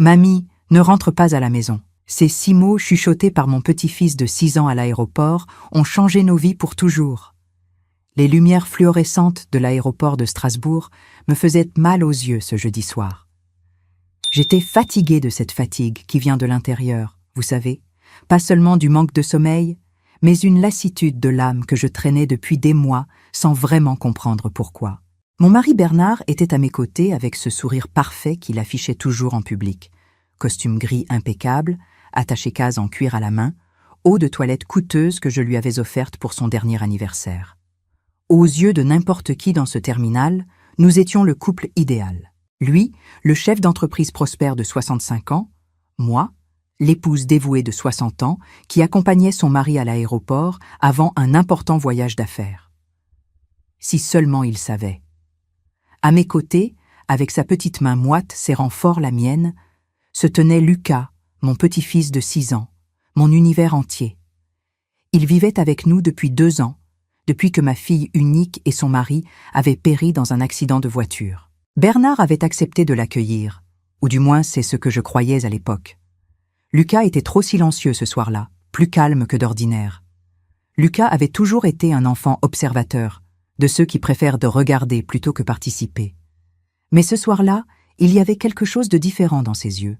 Mamie, ne rentre pas à la maison. Ces 6 mots chuchotés par mon petit-fils de 6 ans à l'aéroport ont changé nos vies pour toujours. Les lumières fluorescentes de l'aéroport de Strasbourg me faisaient mal aux yeux ce jeudi soir. J'étais fatiguée de cette fatigue qui vient de l'intérieur, vous savez, pas seulement du manque de sommeil, mais une lassitude de l'âme que je traînais depuis des mois sans vraiment comprendre pourquoi. Mon mari Bernard était à mes côtés avec ce sourire parfait qu'il affichait toujours en public. Costume gris impeccable, attaché-case en cuir à la main, eau de toilette coûteuse que je lui avais offerte pour son dernier anniversaire. Aux yeux de n'importe qui dans ce terminal, nous étions le couple idéal. Lui, le chef d'entreprise prospère de 65 ans, moi, l'épouse dévouée de 60 ans qui accompagnait son mari à l'aéroport avant un important voyage d'affaires. Si seulement il savait. À mes côtés, avec sa petite main moite serrant fort la mienne, se tenait Lucas, mon petit-fils de 6 ans, mon univers entier. Il vivait avec nous depuis 2 ans, depuis que ma fille unique et son mari avaient péri dans un accident de voiture. Bernard avait accepté de l'accueillir, ou du moins c'est ce que je croyais à l'époque. Lucas était trop silencieux ce soir-là, plus calme que d'ordinaire. Lucas avait toujours été un enfant observateur, de ceux qui préfèrent de regarder plutôt que participer. Mais ce soir-là, il y avait quelque chose de différent dans ses yeux,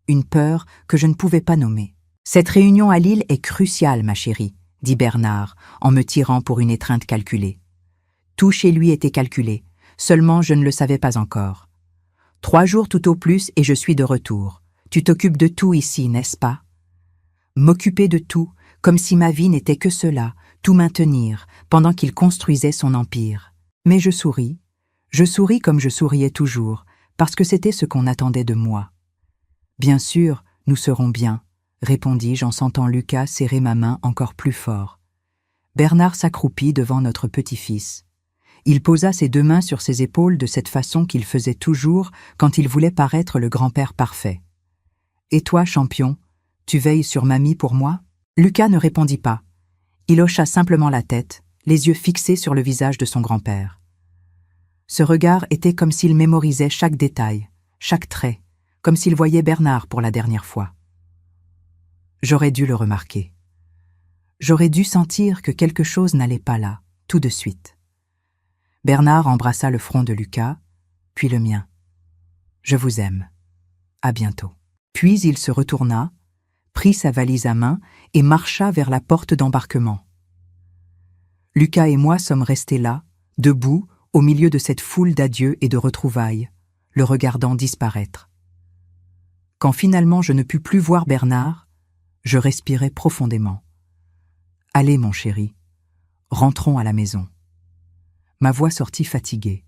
une peur que je ne pouvais pas nommer. « Cette réunion à Lille est cruciale, ma chérie », dit Bernard, en me tirant pour une étreinte calculée. Tout chez lui était calculé, seulement je ne le savais pas encore. 3 jours tout au plus et je suis de retour. Tu t'occupes de tout ici, n'est-ce pas? M'occuper de tout, comme si ma vie n'était que cela, tout maintenir, pendant qu'il construisait son empire. Mais je souris comme je souriais toujours, parce que c'était ce qu'on attendait de moi. Bien sûr, nous serons bien, répondis-je en sentant Lucas serrer ma main encore plus fort. Bernard s'accroupit devant notre petit-fils. Il posa ses 2 mains sur ses épaules de cette façon qu'il faisait toujours quand il voulait paraître le grand-père parfait. « Et toi, champion, tu veilles sur mamie pour moi ?» Lucas ne répondit pas. Il hocha simplement la tête, les yeux fixés sur le visage de son grand-père. Ce regard était comme s'il mémorisait chaque détail, chaque trait, comme s'il voyait Bernard pour la dernière fois. J'aurais dû le remarquer. J'aurais dû sentir que quelque chose n'allait pas là, tout de suite. Bernard embrassa le front de Lucas, puis le mien. « Je vous aime. À bientôt. » Puis il se retourna, prit sa valise à main et marcha vers la porte d'embarquement. Lucas et moi sommes restés là, debout, au milieu de cette foule d'adieux et de retrouvailles, le regardant disparaître. Quand finalement je ne pus plus voir Bernard, je respirai profondément. « Allez, mon chéri, rentrons à la maison. » Ma voix sortit fatiguée.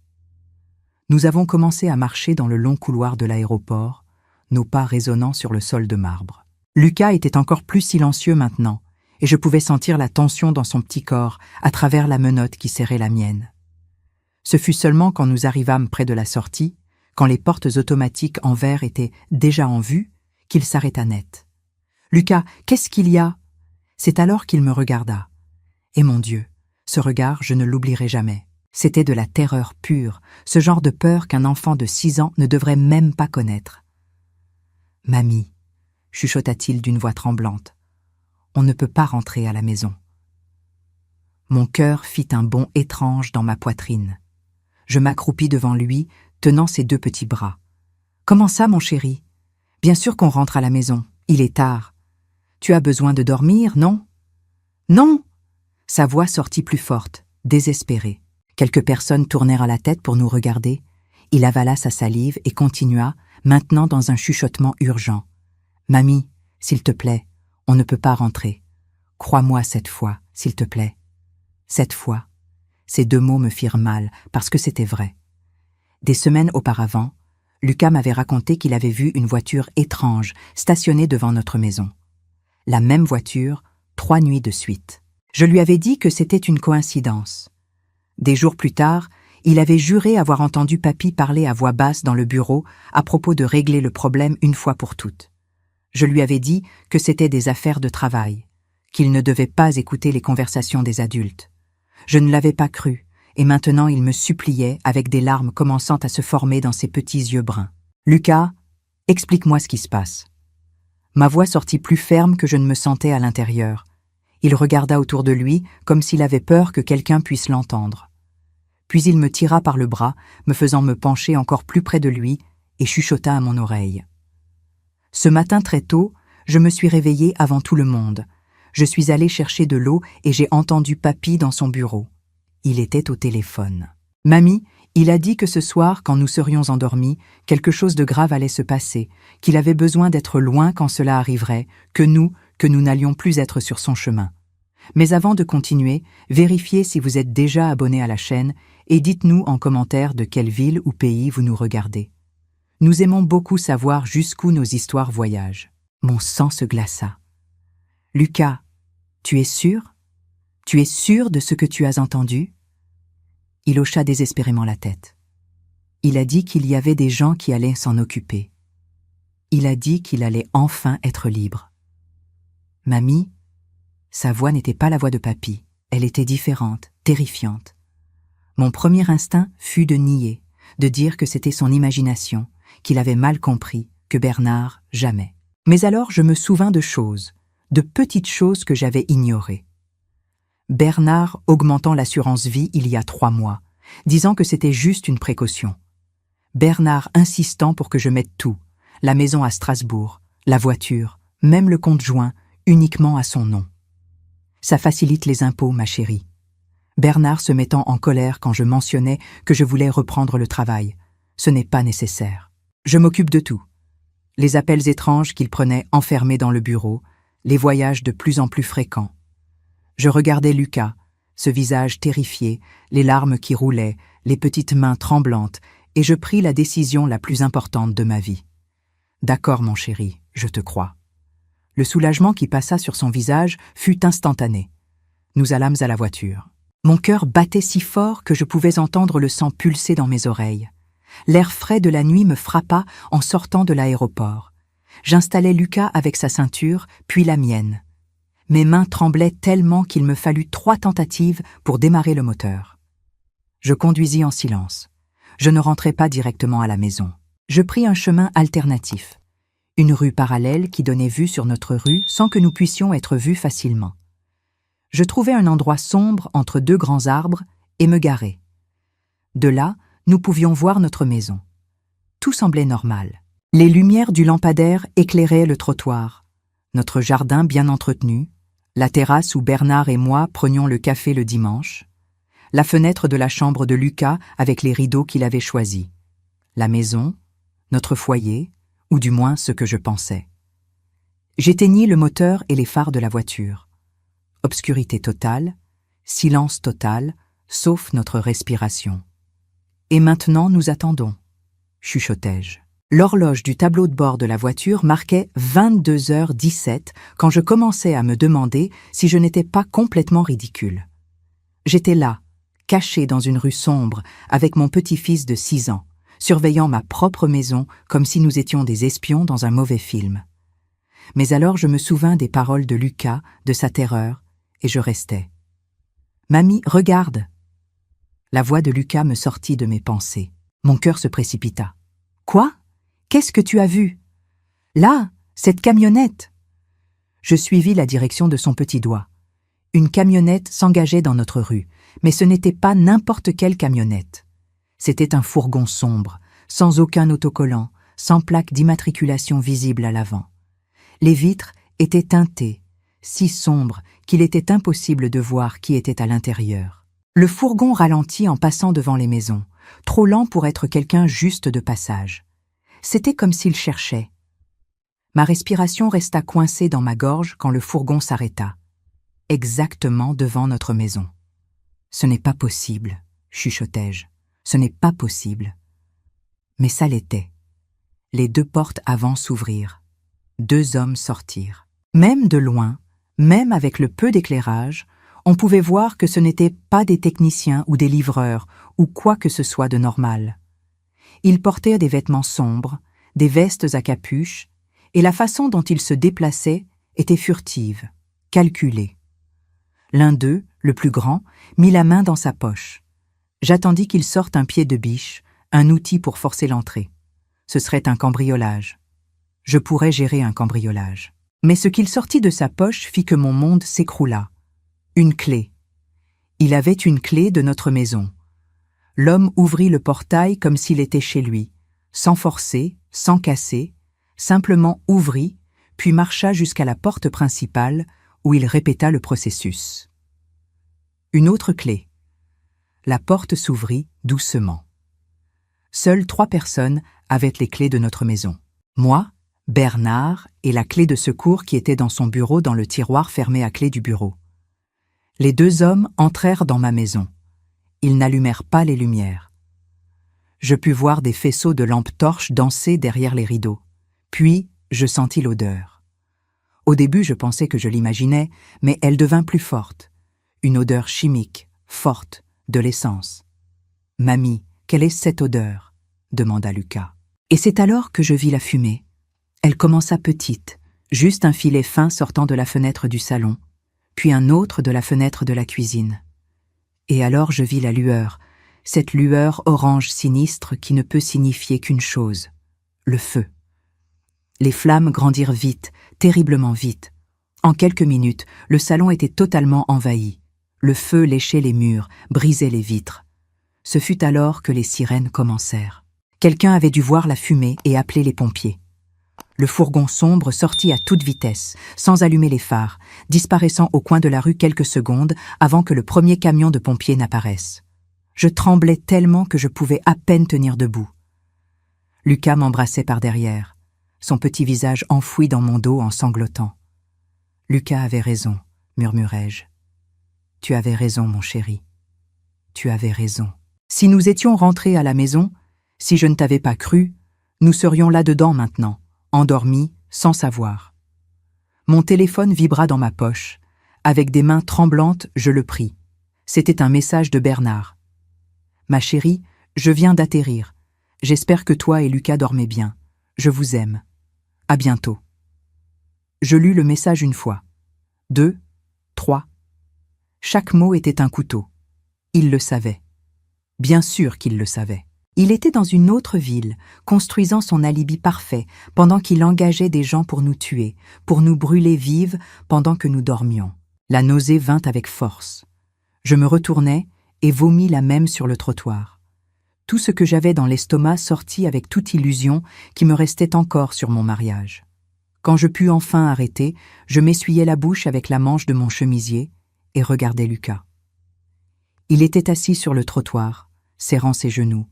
Nous avons commencé à marcher dans le long couloir de l'aéroport, nos pas résonnant sur le sol de marbre. Lucas était encore plus silencieux maintenant, et je pouvais sentir la tension dans son petit corps à travers la menotte qui serrait la mienne. Ce fut seulement quand nous arrivâmes près de la sortie, quand les portes automatiques en verre étaient déjà en vue, qu'il s'arrêta net. « Lucas, qu'est-ce qu'il y a ?» C'est alors qu'il me regarda. Et mon Dieu, ce regard, je ne l'oublierai jamais. C'était de la terreur pure, ce genre de peur qu'un enfant de 6 ans ne devrait même pas connaître. « Mamie, » chuchota-t-il d'une voix tremblante, « on ne peut pas rentrer à la maison. » Mon cœur fit un bond étrange dans ma poitrine. Je m'accroupis devant lui, tenant ses 2 petits bras. « Comment ça, mon chéri? Bien sûr qu'on rentre à la maison. Il est tard. Tu as besoin de dormir, non? »« Non !» Sa voix sortit plus forte, désespérée. Quelques personnes tournèrent la tête pour nous regarder. Il avala sa salive et continua, maintenant dans un chuchotement urgent. « Mamie, s'il te plaît, on ne peut pas rentrer. Crois-moi cette fois, s'il te plaît. » Cette fois, ces 2 mots me firent mal, parce que c'était vrai. Des semaines auparavant, Lucas m'avait raconté qu'il avait vu une voiture étrange stationnée devant notre maison. La même voiture, 3 nuits de suite. Je lui avais dit que c'était une coïncidence. Des jours plus tard, il avait juré avoir entendu papy parler à voix basse dans le bureau à propos de régler le problème une fois pour toutes. Je lui avais dit que c'était des affaires de travail, qu'il ne devait pas écouter les conversations des adultes. Je ne l'avais pas cru, et maintenant il me suppliait avec des larmes commençant à se former dans ses petits yeux bruns. « Lucas, Explique-moi ce qui se passe. Ma voix sortit plus ferme que je ne me sentais à l'intérieur. Il regarda autour de lui comme s'il avait peur que quelqu'un puisse l'entendre. Puis il me tira par le bras, me faisant me pencher encore plus près de lui, et chuchota à mon oreille. Ce matin très tôt, je me suis réveillée avant tout le monde. Je suis allée chercher de l'eau et j'ai entendu Papy dans son bureau. Il était au téléphone. Mamie, il a dit que ce soir, quand nous serions endormis, quelque chose de grave allait se passer, qu'il avait besoin d'être loin quand cela arriverait, que nous n'allions plus être sur son chemin. Mais avant de continuer, vérifiez si vous êtes déjà abonné à la chaîne et dites-nous en commentaire de quelle ville ou pays vous nous regardez. Nous aimons beaucoup savoir jusqu'où nos histoires voyagent. Mon sang se glaça. Lucas, tu es sûr? Tu es sûr de ce que tu as entendu? Il hocha désespérément la tête. Il a dit qu'il y avait des gens qui allaient s'en occuper. Il a dit qu'il allait enfin être libre. Mamie, sa voix n'était pas la voix de Papy. Elle était différente, terrifiante. Mon premier instinct fut de nier, de dire que c'était son imagination, qu'il avait mal compris, que Bernard, jamais. Mais alors je me souvins de choses, de petites choses que j'avais ignorées. Bernard augmentant l'assurance vie il y a 3 mois, disant que c'était juste une précaution. Bernard insistant pour que je mette tout, la maison à Strasbourg, la voiture, même le compte joint, uniquement à son nom. Ça facilite les impôts, ma chérie. Bernard se mettant en colère quand je mentionnais que je voulais reprendre le travail. Ce n'est pas nécessaire. Je m'occupe de tout. Les appels étranges qu'il prenait enfermés dans le bureau, les voyages de plus en plus fréquents. Je regardais Lucas, ce visage terrifié, les larmes qui roulaient, les petites mains tremblantes, et je pris la décision la plus importante de ma vie. D'accord, mon chéri, je te crois. Le soulagement qui passa sur son visage fut instantané. Nous allâmes à la voiture. Mon cœur battait si fort que je pouvais entendre le sang pulser dans mes oreilles. L'air frais de la nuit me frappa en sortant de l'aéroport. J'installai Lucas avec sa ceinture, puis la mienne. Mes mains tremblaient tellement qu'il me fallut 3 tentatives pour démarrer le moteur. Je conduisis en silence. Je ne rentrai pas directement à la maison. Je pris un chemin alternatif. Une rue parallèle qui donnait vue sur notre rue sans que nous puissions être vus facilement. Je trouvai un endroit sombre entre 2 grands arbres et me garai. De là, nous pouvions voir notre maison. Tout semblait normal. Les lumières du lampadaire éclairaient le trottoir, notre jardin bien entretenu, la terrasse où Bernard et moi prenions le café le dimanche, la fenêtre de la chambre de Lucas avec les rideaux qu'il avait choisis, la maison, notre foyer, ou du moins ce que je pensais. J'éteignis le moteur et les phares de la voiture. Obscurité totale, silence total, sauf notre respiration. « Et maintenant nous attendons », chuchotai-je. L'horloge du tableau de bord de la voiture marquait 22h17 quand je commençais à me demander si je n'étais pas complètement ridicule. J'étais là, caché dans une rue sombre, avec mon petit-fils de 6 ans, surveillant ma propre maison comme si nous étions des espions dans un mauvais film. Mais alors je me souvins des paroles de Lucas, de sa terreur, et je restais. « Mamie, regarde !» La voix de Lucas me sortit de mes pensées. Mon cœur se précipita. « Quoi ? Qu'est-ce que tu as vu ? Là, cette camionnette !» Je suivis la direction de son petit doigt. Une camionnette s'engageait dans notre rue, mais ce n'était pas n'importe quelle camionnette. C'était un fourgon sombre, sans aucun autocollant, sans plaque d'immatriculation visible à l'avant. Les vitres étaient teintées, si sombres qu'il était impossible de voir qui était à l'intérieur. Le fourgon ralentit en passant devant les maisons, trop lent pour être quelqu'un juste de passage. C'était comme s'il cherchait. Ma respiration resta coincée dans ma gorge quand le fourgon s'arrêta, exactement devant notre maison. « Ce n'est pas possible, » chuchotai-je. « Ce n'est pas possible. » Mais ça l'était. Les 2 portes avant s'ouvrirent. 2 hommes sortirent. Même de loin, même avec le peu d'éclairage, on pouvait voir que ce n'étaient pas des techniciens ou des livreurs ou quoi que ce soit de normal. Ils portaient des vêtements sombres, des vestes à capuche, et la façon dont ils se déplaçaient était furtive, calculée. L'un d'eux, le plus grand, mit la main dans sa poche. J'attendis qu'il sorte un pied de biche, un outil pour forcer l'entrée. Ce serait un cambriolage. Je pourrais gérer un cambriolage. Mais ce qu'il sortit de sa poche fit que mon monde s'écroula. Une clé. Il avait une clé de notre maison. L'homme ouvrit le portail comme s'il était chez lui, sans forcer, sans casser, simplement ouvrit, puis marcha jusqu'à la porte principale, où il répéta le processus. Une autre clé. La porte s'ouvrit doucement. Seules 3 personnes avaient les clés de notre maison. Moi, Bernard et la clé de secours qui était dans son bureau dans le tiroir fermé à clé du bureau. Les 2 hommes entrèrent dans ma maison. Ils n'allumèrent pas les lumières. Je pus voir des faisceaux de lampes torches danser derrière les rideaux. Puis, je sentis l'odeur. Au début, je pensais que je l'imaginais, mais elle devint plus forte. Une odeur chimique, forte, de l'essence. « Mamie, quelle est cette odeur ?» demanda Lucas. Et c'est alors que je vis la fumée. Elle commença petite, juste un filet fin sortant de la fenêtre du salon, puis un autre de la fenêtre de la cuisine. Et alors je vis la lueur, cette lueur orange sinistre qui ne peut signifier qu'une chose, le feu. Les flammes grandirent vite, terriblement vite. En quelques minutes, le salon était totalement envahi. Le feu léchait les murs, brisait les vitres. Ce fut alors que les sirènes commencèrent. Quelqu'un avait dû voir la fumée et appeler les pompiers. Le fourgon sombre sortit à toute vitesse, sans allumer les phares, disparaissant au coin de la rue quelques secondes avant que le premier camion de pompiers n'apparaisse. Je tremblais tellement que je pouvais à peine tenir debout. Lucas m'embrassait par derrière, son petit visage enfoui dans mon dos en sanglotant. « Lucas avait raison, murmurai-je. Tu avais raison, mon chéri. Tu avais raison. Si nous étions rentrés à la maison, si je ne t'avais pas cru, nous serions là-dedans maintenant, endormis, sans savoir. » Mon téléphone vibra dans ma poche. Avec des mains tremblantes, je le pris. C'était un message de Bernard. « Ma chérie, je viens d'atterrir. J'espère que toi et Lucas dormez bien. Je vous aime. À bientôt. » Je lus le message 1 fois, 2, 3. Chaque mot était un couteau. Il le savait. Bien sûr qu'il le savait. Il était dans une autre ville, construisant son alibi parfait, pendant qu'il engageait des gens pour nous tuer, pour nous brûler vives pendant que nous dormions. La nausée vint avec force. Je me retournai et vomis la même sur le trottoir. Tout ce que j'avais dans l'estomac sortit avec toute illusion qui me restait encore sur mon mariage. Quand je pus enfin arrêter, je m'essuyai la bouche avec la manche de mon chemisier et regardai Lucas. Il était assis sur le trottoir, serrant ses genoux,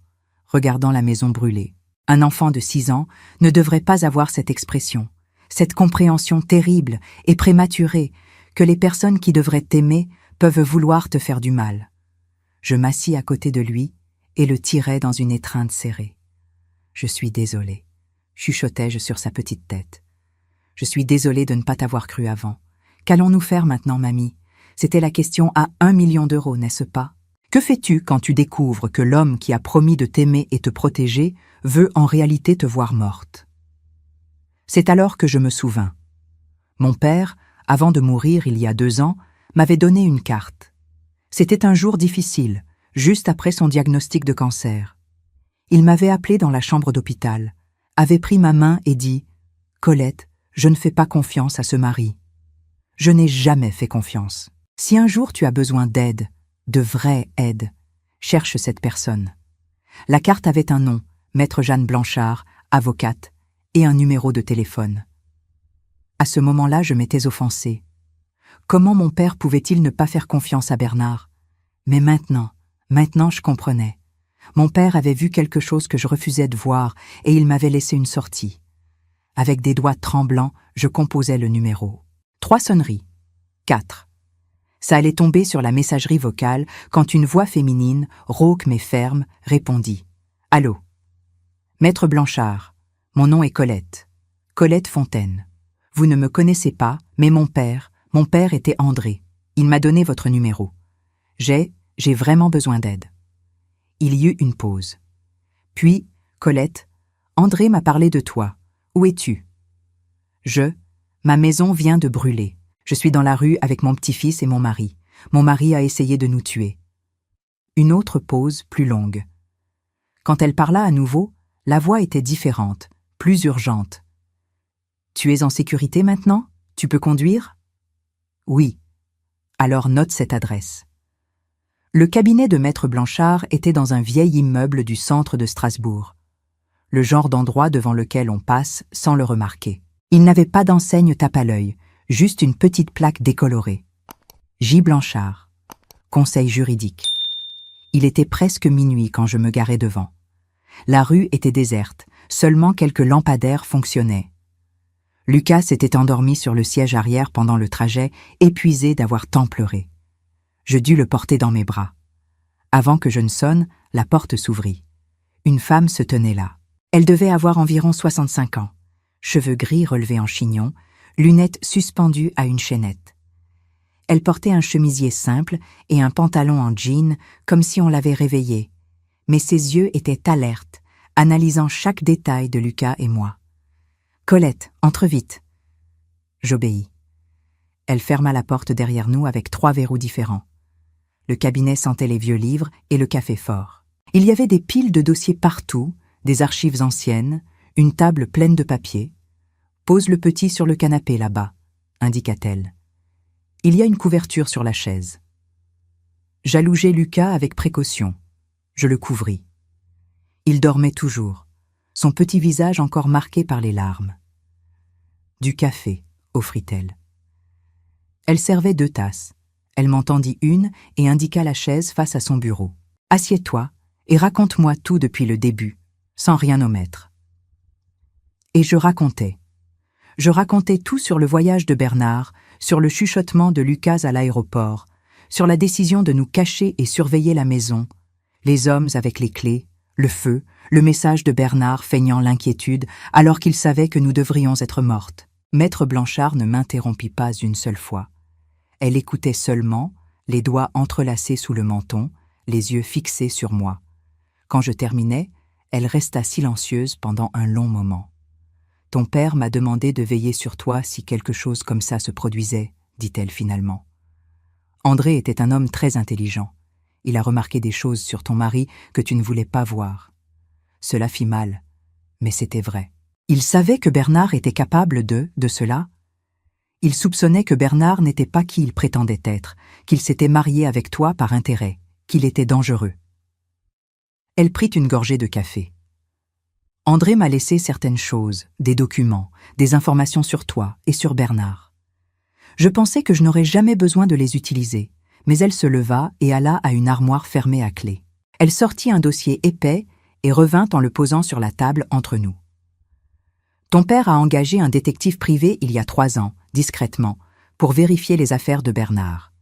regardant la maison brûler. Un enfant de 6 ans ne devrait pas avoir cette expression, cette compréhension terrible et prématurée que les personnes qui devraient t'aimer peuvent vouloir te faire du mal. Je m'assis à côté de lui et le tirai dans une étreinte serrée. « Je suis désolé, » chuchotai-je sur sa petite tête. « Je suis désolé de ne pas t'avoir cru avant. Qu'allons-nous faire maintenant, mamie? C'était la question à 1 million d'euros, n'est-ce pas? Que fais-tu quand tu découvres que l'homme qui a promis de t'aimer et te protéger veut en réalité te voir morte? » C'est alors que je me souvins. Mon père, avant de mourir il y a 2 ans, m'avait donné une carte. C'était un jour difficile, juste après son diagnostic de cancer. Il m'avait appelé dans la chambre d'hôpital, avait pris ma main et dit « Colette, je ne fais pas confiance à ce mari. » Je n'ai jamais fait confiance. Si un jour tu as besoin d'aide, de vraie aide, cherche cette personne. La carte avait un nom, Maître Jeanne Blanchard, avocate, et un numéro de téléphone. À ce moment-là, je m'étais offensée. Comment mon père pouvait-il ne pas faire confiance à Bernard? Mais maintenant je comprenais. Mon père avait vu quelque chose que je refusais de voir et il m'avait laissé une sortie. Avec des doigts tremblants, je composais le numéro. 3 sonneries. 4. Ça allait tomber sur la messagerie vocale quand une voix féminine, rauque mais ferme, répondit. « Allô? Maître Blanchard, mon nom est Colette. Colette Fontaine. Vous ne me connaissez pas, mais mon père était André. Il m'a donné votre numéro. J'ai vraiment besoin d'aide. » Il y eut une pause. Puis, Colette, André m'a parlé de toi. Où es-tu? Ma maison vient de brûler. Je suis dans la rue avec mon petit-fils et mon mari. Mon mari a essayé de nous tuer. Une autre pause plus longue. Quand elle parla à nouveau, la voix était différente, plus urgente. Tu es en sécurité maintenant? Tu peux conduire? Oui. Alors note cette adresse. Le cabinet de Maître Blanchard était dans un vieil immeuble du centre de Strasbourg. Le genre d'endroit devant lequel on passe sans le remarquer. Il n'avait pas d'enseigne tape à l'œil, juste une petite plaque décolorée. J. Blanchard. Conseil juridique. Il était presque minuit quand je me garai devant. La rue était déserte, seulement quelques lampadaires fonctionnaient. Lucas s'était endormi sur le siège arrière pendant le trajet, épuisé d'avoir tant pleuré. Je dus le porter dans mes bras. Avant que je ne sonne, la porte s'ouvrit. Une femme se tenait là. Elle devait avoir environ 65 ans. Cheveux gris relevés en chignon, lunettes suspendues à une chaînette. Elle portait un chemisier simple et un pantalon en jean, comme si on l'avait réveillée. Mais ses yeux étaient alertes, analysant chaque détail de Lucas et moi. « Colette, entre vite !» J'obéis. Elle ferma la porte derrière nous avec 3 verrous différents. Le cabinet sentait les vieux livres et le café fort. Il y avait des piles de dossiers partout, des archives anciennes, une table pleine de papiers. « Pose le petit sur le canapé là-bas », indiqua-t-elle. Il y a une couverture sur la chaise. J'allongeai Lucas avec précaution. Je le couvris. Il dormait toujours, son petit visage encore marqué par les larmes. « Du café », offrit-elle. Elle servait 2 tasses. Elle m'en tendit une et indiqua la chaise face à son bureau. « Assieds-toi et raconte-moi tout depuis le début, sans rien omettre. » Et je racontais. Je racontais tout sur le voyage de Bernard, sur le chuchotement de Lucas à l'aéroport, sur la décision de nous cacher et surveiller la maison, les hommes avec les clés, le feu, le message de Bernard feignant l'inquiétude alors qu'il savait que nous devrions être mortes. Maître Blanchard ne m'interrompit pas une seule fois. Elle écoutait seulement, les doigts entrelacés sous le menton, les yeux fixés sur moi. Quand je terminais, elle resta silencieuse pendant un long moment. « Ton père m'a demandé de veiller sur toi si quelque chose comme ça se produisait, » dit-elle finalement. André était un homme très intelligent. Il a remarqué des choses sur ton mari que tu ne voulais pas voir. Cela fit mal, mais c'était vrai. Il savait que Bernard était capable de cela. Il soupçonnait que Bernard n'était pas qui il prétendait être, qu'il s'était marié avec toi par intérêt, qu'il était dangereux. Elle prit une gorgée de café. André m'a laissé certaines choses, des documents, des informations sur toi et sur Bernard. Je pensais que je n'aurais jamais besoin de les utiliser, mais elle se leva et alla à une armoire fermée à clé. Elle sortit un dossier épais et revint en le posant sur la table entre nous. Ton père a engagé un détective privé il y a 3 ans, discrètement, pour vérifier les affaires de Bernard.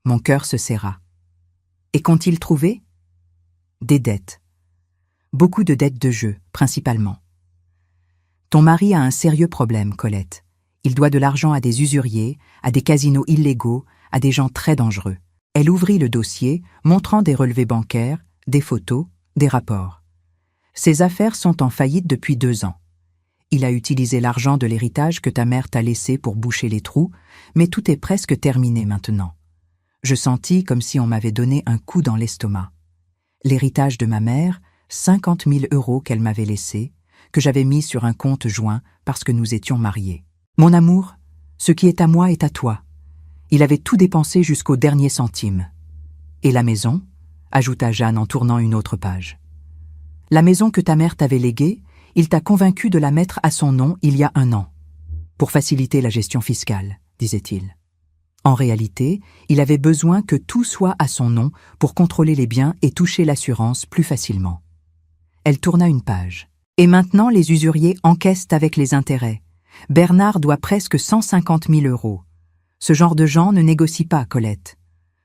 Mon cœur se serra. Et qu'ont-ils trouvé? Des dettes. Beaucoup de dettes de jeu, principalement. Ton mari a un sérieux problème, Colette. Il doit de l'argent à des usuriers, à des casinos illégaux, à des gens très dangereux. Elle ouvrit le dossier, montrant des relevés bancaires, des photos, des rapports. Ses affaires sont en faillite depuis 2 ans. Il a utilisé l'argent de l'héritage que ta mère t'a laissé pour boucher les trous, mais tout est presque terminé maintenant. Je sentis comme si on m'avait donné un coup dans l'estomac. L'héritage de ma mère, 50 000 € qu'elle m'avait laissé, que j'avais mis sur un compte joint parce que nous étions mariés. Mon amour, ce qui est à moi est à toi. Il avait tout dépensé jusqu'au dernier centime. Et la maison, ajouta Jeanne en tournant une autre page. La maison que ta mère t'avait léguée, il t'a convaincu de la mettre à son nom il y a 1 an. Pour faciliter la gestion fiscale, disait-il. En réalité, il avait besoin que tout soit à son nom pour contrôler les biens et toucher l'assurance plus facilement. Elle tourna une page. Et maintenant, les usuriers encaissent avec les intérêts. Bernard doit presque 150 000 €. Ce genre de gens ne négocie pas, Colette.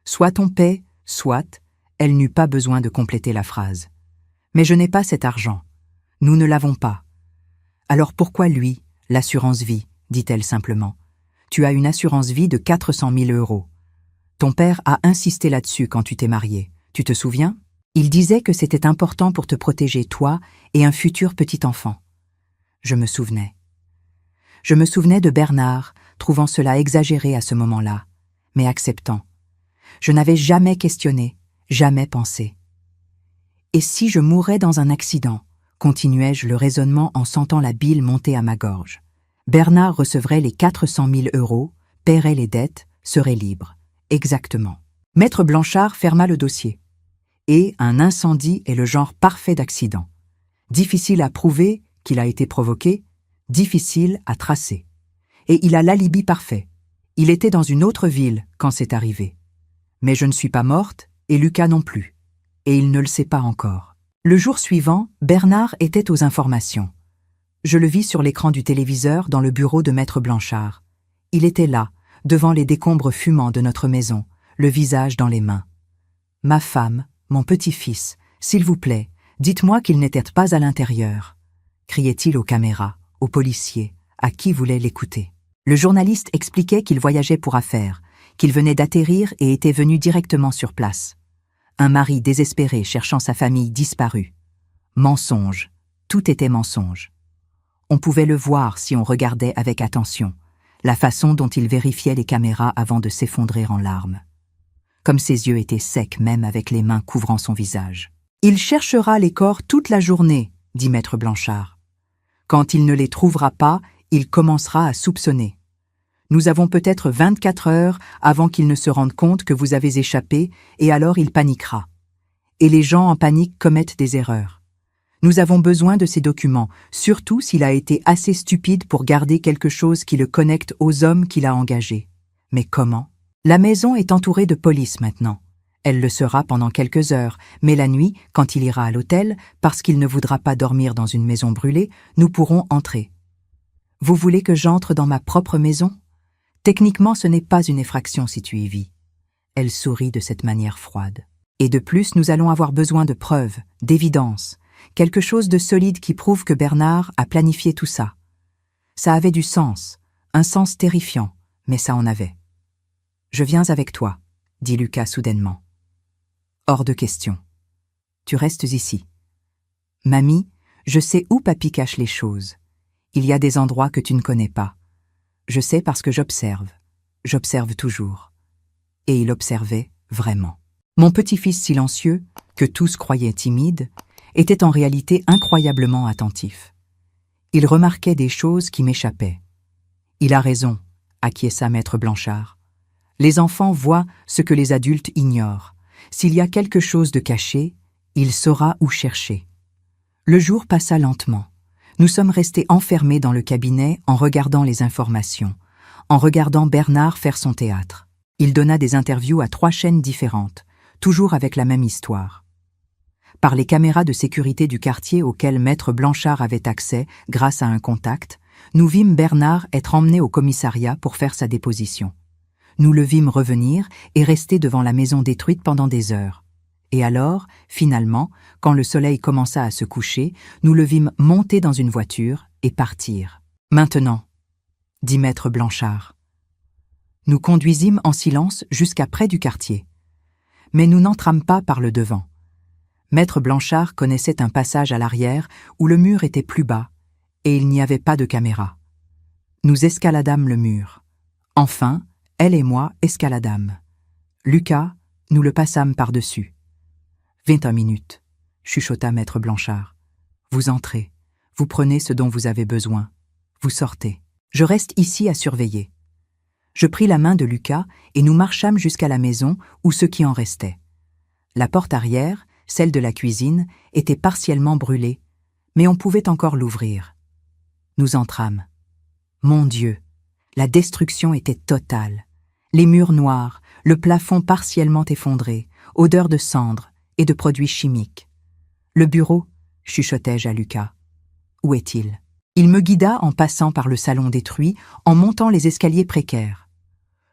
Soit on paie, soit, elle n'eut pas besoin de compléter la phrase. Mais je n'ai pas cet argent. Nous ne l'avons pas. Alors pourquoi lui, l'assurance vie, dit-elle simplement. Tu as une assurance vie de 400 000 €. Ton père a insisté là-dessus quand tu t'es mariée. Tu te souviens? Il disait que c'était important pour te protéger, toi et un futur petit enfant. Je me souvenais. Je me souvenais de Bernard, trouvant cela exagéré à ce moment-là, mais acceptant. Je n'avais jamais questionné, jamais pensé. Et si je mourais dans un accident, continuai-je le raisonnement en sentant la bile monter à ma gorge. Bernard recevrait les 400 000 €, paierait les dettes, serait libre. Exactement. Maître Blanchard ferma le dossier. Et un incendie est le genre parfait d'accident. Difficile à prouver qu'il a été provoqué, difficile à tracer. Et il a l'alibi parfait. Il était dans une autre ville quand c'est arrivé. Mais je ne suis pas morte, et Lucas non plus. Et il ne le sait pas encore. Le jour suivant, Bernard était aux informations. Je le vis sur l'écran du téléviseur dans le bureau de Maître Blanchard. Il était là, devant les décombres fumants de notre maison, le visage dans les mains. « Ma femme, mon petit-fils, s'il vous plaît, dites-moi qu'il n'était pas à l'intérieur », criait-il aux caméras, aux policiers, à qui voulait l'écouter. Le journaliste expliquait qu'il voyageait pour affaires, qu'il venait d'atterrir et était venu directement sur place. Un mari désespéré cherchant sa famille disparue. Mensonge, tout était mensonge. On pouvait le voir si on regardait avec attention, la façon dont il vérifiait les caméras avant de s'effondrer en larmes. Comme ses yeux étaient secs même avec les mains couvrant son visage. « Il cherchera les corps toute la journée, » dit Maître Blanchard. « Quand il ne les trouvera pas, il commencera à soupçonner. Nous avons peut-être 24 heures avant qu'il ne se rende compte que vous avez échappé, et alors il paniquera. Et les gens en panique commettent des erreurs. Nous avons besoin de ces documents, surtout s'il a été assez stupide pour garder quelque chose qui le connecte aux hommes qu'il a engagés. Mais comment ? La maison est entourée de police maintenant. Elle le sera pendant quelques heures, mais la nuit, quand il ira à l'hôtel, parce qu'il ne voudra pas dormir dans une maison brûlée, nous pourrons entrer. Vous voulez que j'entre dans ma propre maison ? Techniquement, ce n'est pas une effraction si tu y vis. Elle sourit de cette manière froide. Et de plus, nous allons avoir besoin de preuves, d'évidences, quelque chose de solide qui prouve que Bernard a planifié tout ça. Ça avait du sens, un sens terrifiant, mais ça en avait. « Je viens avec toi, » dit Lucas soudainement. « Hors de question. Tu restes ici. Mamie, je sais où papy cache les choses. Il y a des endroits que tu ne connais pas. Je sais parce que j'observe. J'observe toujours. » Et il observait vraiment. Mon petit-fils silencieux, que tous croyaient timide, était en réalité incroyablement attentif. Il remarquait des choses qui m'échappaient. « Il a raison », acquiesça Maître Blanchard. « Les enfants voient ce que les adultes ignorent. S'il y a quelque chose de caché, il saura où chercher. » Le jour passa lentement. Nous sommes restés enfermés dans le cabinet en regardant les informations, en regardant Bernard faire son théâtre. Il donna des interviews à 3 chaînes différentes, toujours avec la même histoire. Par les caméras de sécurité du quartier auxquelles Maître Blanchard avait accès grâce à un contact, nous vîmes Bernard être emmené au commissariat pour faire sa déposition. Nous le vîmes revenir et rester devant la maison détruite pendant des heures. Et alors, finalement, quand le soleil commença à se coucher, nous le vîmes monter dans une voiture et partir. « Maintenant », dit Maître Blanchard. Nous conduisîmes en silence jusqu'à près du quartier. Mais nous n'entrâmes pas par le devant. Maître Blanchard connaissait un passage à l'arrière où le mur était plus bas, et il n'y avait pas de caméra. Nous escaladâmes le mur. Enfin, elle et moi escaladâmes. Lucas, nous le passâmes par-dessus. « 21 minutes, » chuchota Maître Blanchard. « Vous entrez, vous prenez ce dont vous avez besoin, vous sortez. Je reste ici à surveiller. » Je pris la main de Lucas et nous marchâmes jusqu'à la maison ou ce qui en restait. La porte arrière, celle de la cuisine, était partiellement brûlée, mais on pouvait encore l'ouvrir. Nous entrâmes. Mon Dieu, la destruction était totale. Les murs noirs, le plafond partiellement effondré, odeur de cendres et de produits chimiques. « Le bureau » chuchotai-je à Lucas. « Où est-il » Il me guida en passant par le salon détruit, en montant les escaliers précaires.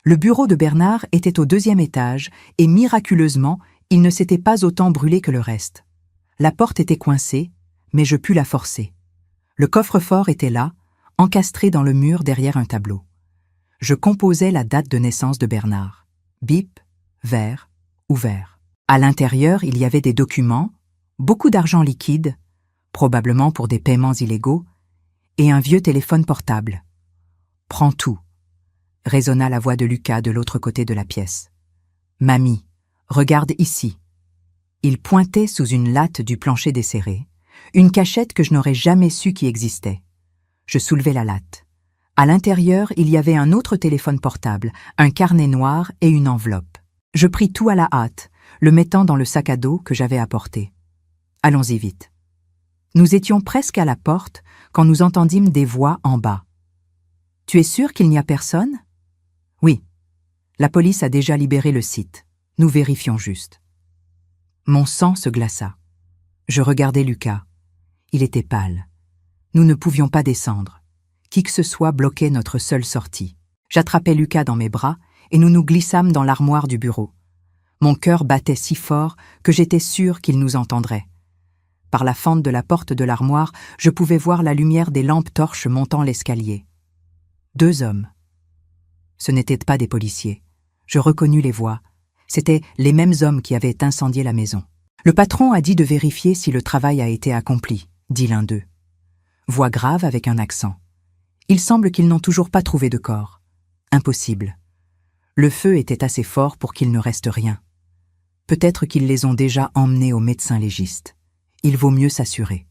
Le bureau de Bernard était au 2e étage et miraculeusement, il ne s'était pas autant brûlé que le reste. La porte était coincée, mais je pus la forcer. Le coffre-fort était là, encastré dans le mur derrière un tableau. Je composais la date de naissance de Bernard. Bip, vert, ouvert. À l'intérieur, il y avait des documents, beaucoup d'argent liquide, probablement pour des paiements illégaux, et un vieux téléphone portable. « Prends tout », résonna la voix de Lucas de l'autre côté de la pièce. « Mamie, regarde ici. » Il pointait sous une latte du plancher desserré, une cachette que je n'aurais jamais su qui existait. Je soulevai la latte. À l'intérieur, il y avait un autre téléphone portable, un carnet noir et une enveloppe. Je pris tout à la hâte, le mettant dans le sac à dos que j'avais apporté. Allons-y vite. Nous étions presque à la porte quand nous entendîmes des voix en bas. « Tu es sûr qu'il n'y a personne ?»« Oui. La police a déjà libéré le site. Nous vérifions juste. » Mon sang se glaça. Je regardai Lucas. Il était pâle. Nous ne pouvions pas descendre. Qui que ce soit bloquait notre seule sortie. J'attrapai Lucas dans mes bras et nous nous glissâmes dans l'armoire du bureau. Mon cœur battait si fort que j'étais sûre qu'il nous entendrait. Par la fente de la porte de l'armoire, je pouvais voir la lumière des lampes torches montant l'escalier. 2 hommes. Ce n'étaient pas des policiers. Je reconnus les voix. C'étaient les mêmes hommes qui avaient incendié la maison. « Le patron a dit de vérifier si le travail a été accompli », dit l'un d'eux. Voix grave avec un accent. « Il semble qu'ils n'ont toujours pas trouvé de corps. Impossible. Le feu était assez fort pour qu'il ne reste rien. Peut-être qu'ils les ont déjà emmenés au médecin légiste. Il vaut mieux s'assurer. »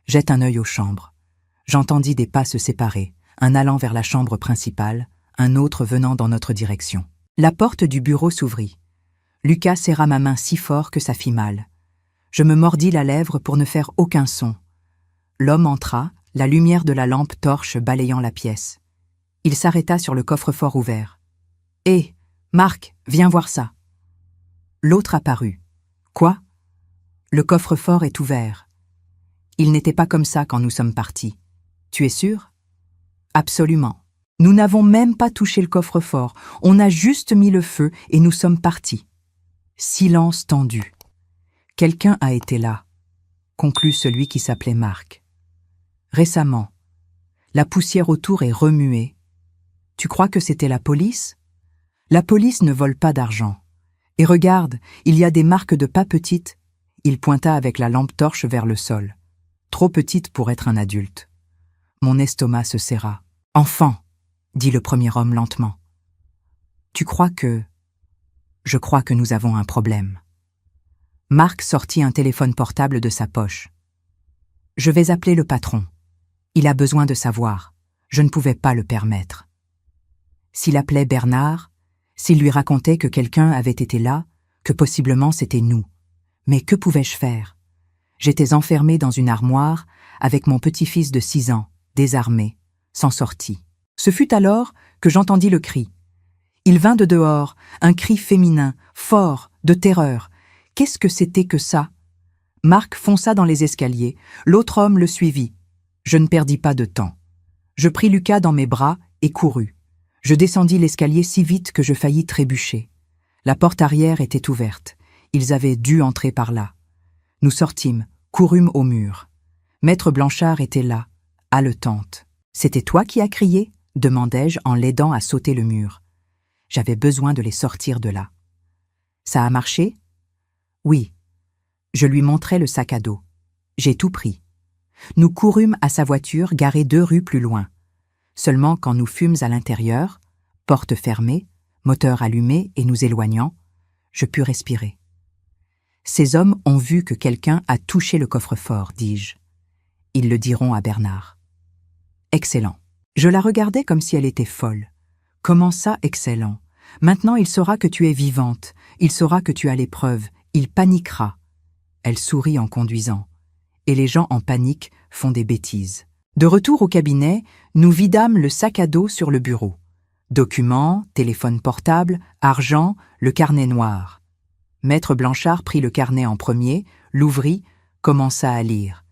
Jette un œil aux chambres. J'entendis des pas se séparer, un allant vers la chambre principale, un autre venant dans notre direction. La porte du bureau s'ouvrit. Lucas serra ma main si fort que ça fit mal. Je me mordis la lèvre pour ne faire aucun son. L'homme entra, la lumière de la lampe torche balayant la pièce. Il s'arrêta sur le coffre-fort ouvert. « Hé, Marc, viens voir ça. » L'autre apparut. « Quoi ? Le coffre-fort est ouvert. » Il n'était pas comme ça quand nous sommes partis. « Tu es sûr ? » « Absolument. Nous n'avons même pas touché le coffre-fort. On a juste mis le feu et nous sommes partis. » Silence tendu. « Quelqu'un a été là, » conclut celui qui s'appelait Marc. « Récemment. La poussière autour est remuée. Tu crois que c'était la police ? La police ne vole pas d'argent. Et regarde, il y a des marques de pas petites. » Il pointa avec la lampe torche vers le sol. Trop petite pour être un adulte. Mon estomac se serra. « Enfant !» dit le premier homme lentement. « Tu crois que... » « Je crois que nous avons un problème. » Marc sortit un téléphone portable de sa poche. « Je vais appeler le patron. Il a besoin de savoir. Je ne pouvais pas le permettre. » S'il appelait Bernard, s'il lui racontait que quelqu'un avait été là, que possiblement c'était nous. Mais que pouvais-je faire? J'étais enfermée dans une armoire avec mon petit-fils de 6 ans, désarmé, sans sortie. Ce fut alors que j'entendis le cri. Il vint de dehors, un cri féminin, fort, de terreur. Qu'est-ce que c'était que ça? Marc fonça dans les escaliers, l'autre homme le suivit. Je ne perdis pas de temps. Je pris Lucas dans mes bras et courus. Je descendis l'escalier si vite que je faillis trébucher. La porte arrière était ouverte. Ils avaient dû entrer par là. Nous sortîmes, courûmes au mur. Maître Blanchard était là, haletante. « C'était toi qui as crié ?» demandai-je en l'aidant à sauter le mur. J'avais besoin de les sortir de là. « Ça a marché ?» « Oui. » Je lui montrai le sac à dos. J'ai tout pris. Nous courûmes à sa voiture garée 2 rues plus loin. Seulement quand nous fûmes à l'intérieur, porte fermée, moteur allumé et nous éloignant, je pus respirer. « Ces hommes ont vu que quelqu'un a touché le coffre-fort, dis-je. Ils le diront à Bernard. » « Excellent. » Je la regardais comme si elle était folle. « Comment ça, excellent? Maintenant il saura que tu es vivante, il saura que tu as les preuves, il paniquera. » Elle sourit en conduisant. Et les gens en panique font des bêtises. De retour au cabinet, nous vidâmes le sac à dos sur le bureau. Documents, téléphone portable, argent, le carnet noir. Maître Blanchard prit le carnet en premier, l'ouvrit, commença à lire.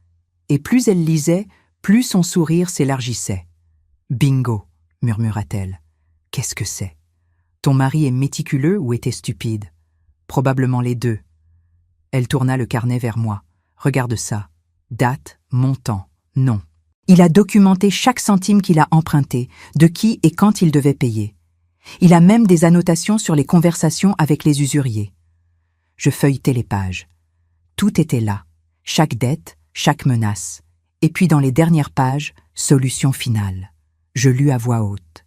Et plus elle lisait, plus son sourire s'élargissait. « Bingo !» murmura-t-elle. « Qu'est-ce que c'est? Ton mari est méticuleux ou était stupide? Probablement les deux. » Elle tourna le carnet vers moi. « Regarde ça. Date, montant, nom. Il a documenté chaque centime qu'il a emprunté, de qui et quand il devait payer. Il a même des annotations sur les conversations avec les usuriers. » Je feuilletai les pages. Tout était là. Chaque dette, chaque menace. Et puis dans les dernières pages, solution finale. Je lus à voix haute.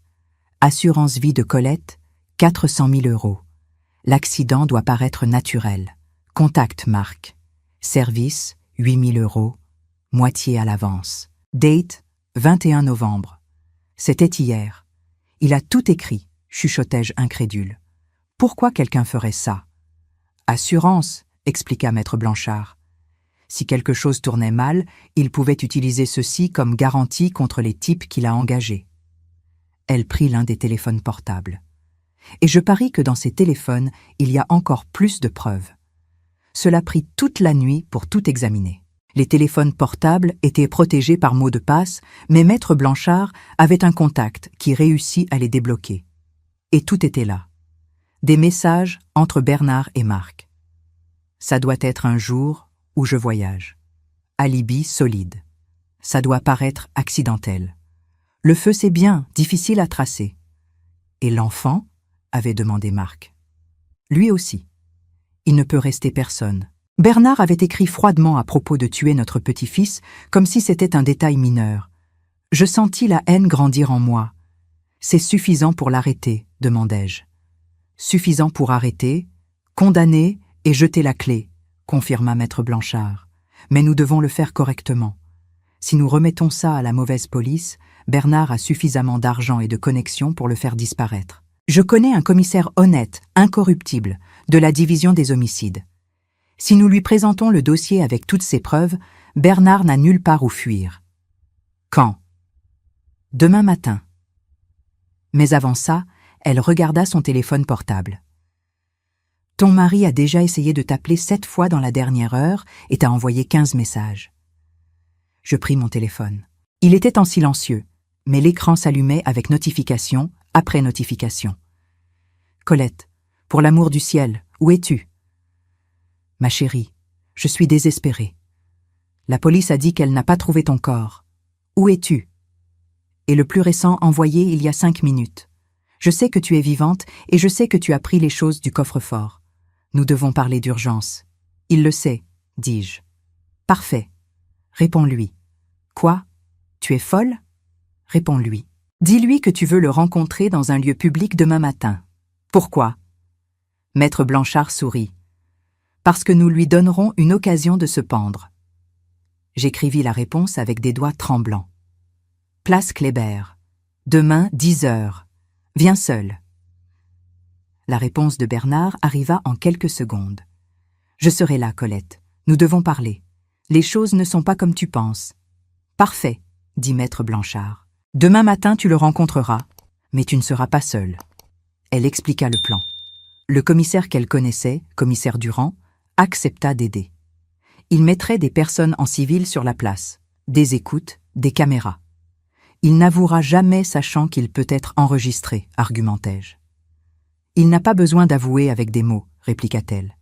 Assurance vie de Colette, 400 000 €. L'accident doit paraître naturel. Contact Marc. Service, 8 000 €. Moitié à l'avance. Date, 21 novembre. C'était hier. Il a tout écrit, chuchotai-je incrédule. Pourquoi quelqu'un ferait ça? Assurance, expliqua maître Blanchard. Si quelque chose tournait mal, il pouvait utiliser ceci comme garantie contre les types qu'il a engagés. Elle prit l'un des téléphones portables. Et je parie que dans ces téléphones, il y a encore plus de preuves. Cela prit toute la nuit pour tout examiner. Les téléphones portables étaient protégés par mots de passe, mais maître Blanchard avait un contact qui réussit à les débloquer. Et tout était là. Des messages entre Bernard et Marc. Ça doit être un jour où je voyage. Alibi solide. Ça doit paraître accidentel. Le feu c'est bien, difficile à tracer. Et l'enfant? Avait demandé Marc. Lui aussi. Il ne peut rester personne. Bernard avait écrit froidement à propos de tuer notre petit-fils, comme si c'était un détail mineur. Je sentis la haine grandir en moi. C'est suffisant pour l'arrêter, demandai-je. Suffisant pour arrêter, condamner et jeter la clé, confirma maître Blanchard. Mais nous devons le faire correctement. Si nous remettons ça à la mauvaise police, Bernard a suffisamment d'argent et de connexions pour le faire disparaître. Je connais un commissaire honnête, incorruptible, de la division des homicides. Si nous lui présentons le dossier avec toutes ses preuves, Bernard n'a nulle part où fuir. Quand? Demain matin. Mais avant ça, elle regarda son téléphone portable. Ton mari a déjà essayé de t'appeler 7 fois dans la dernière heure et t'a envoyé 15 messages. Je pris mon téléphone. Il était en silencieux, mais l'écran s'allumait avec notification après notification. Colette, pour l'amour du ciel, où es-tu? Ma chérie, je suis désespérée. La police a dit qu'elle n'a pas trouvé ton corps. Où es-tu? Et le plus récent envoyé il y a 5 minutes. Je sais que tu es vivante et je sais que tu as pris les choses du coffre-fort. Nous devons parler d'urgence. Il le sait, dis-je. Parfait. Réponds-lui. Quoi? Tu es folle? Réponds-lui. Dis-lui que tu veux le rencontrer dans un lieu public demain matin. Pourquoi? Maître Blanchard sourit. Parce que nous lui donnerons une occasion de se pendre. J'écrivis la réponse avec des doigts tremblants. Place Kléber. Demain, 10 heures. Viens seul. La réponse de Bernard arriva en quelques secondes. Je serai là, Colette. Nous devons parler. Les choses ne sont pas comme tu penses. Parfait, dit maître Blanchard. Demain matin, tu le rencontreras, mais tu ne seras pas seul. Elle expliqua le plan. Le commissaire qu'elle connaissait, commissaire Durand, accepta d'aider. Il mettrait des personnes en civil sur la place, des écoutes, des caméras. Il n'avouera jamais sachant qu'il peut être enregistré, argumentai-je. Il n'a pas besoin d'avouer avec des mots, répliqua-t-elle.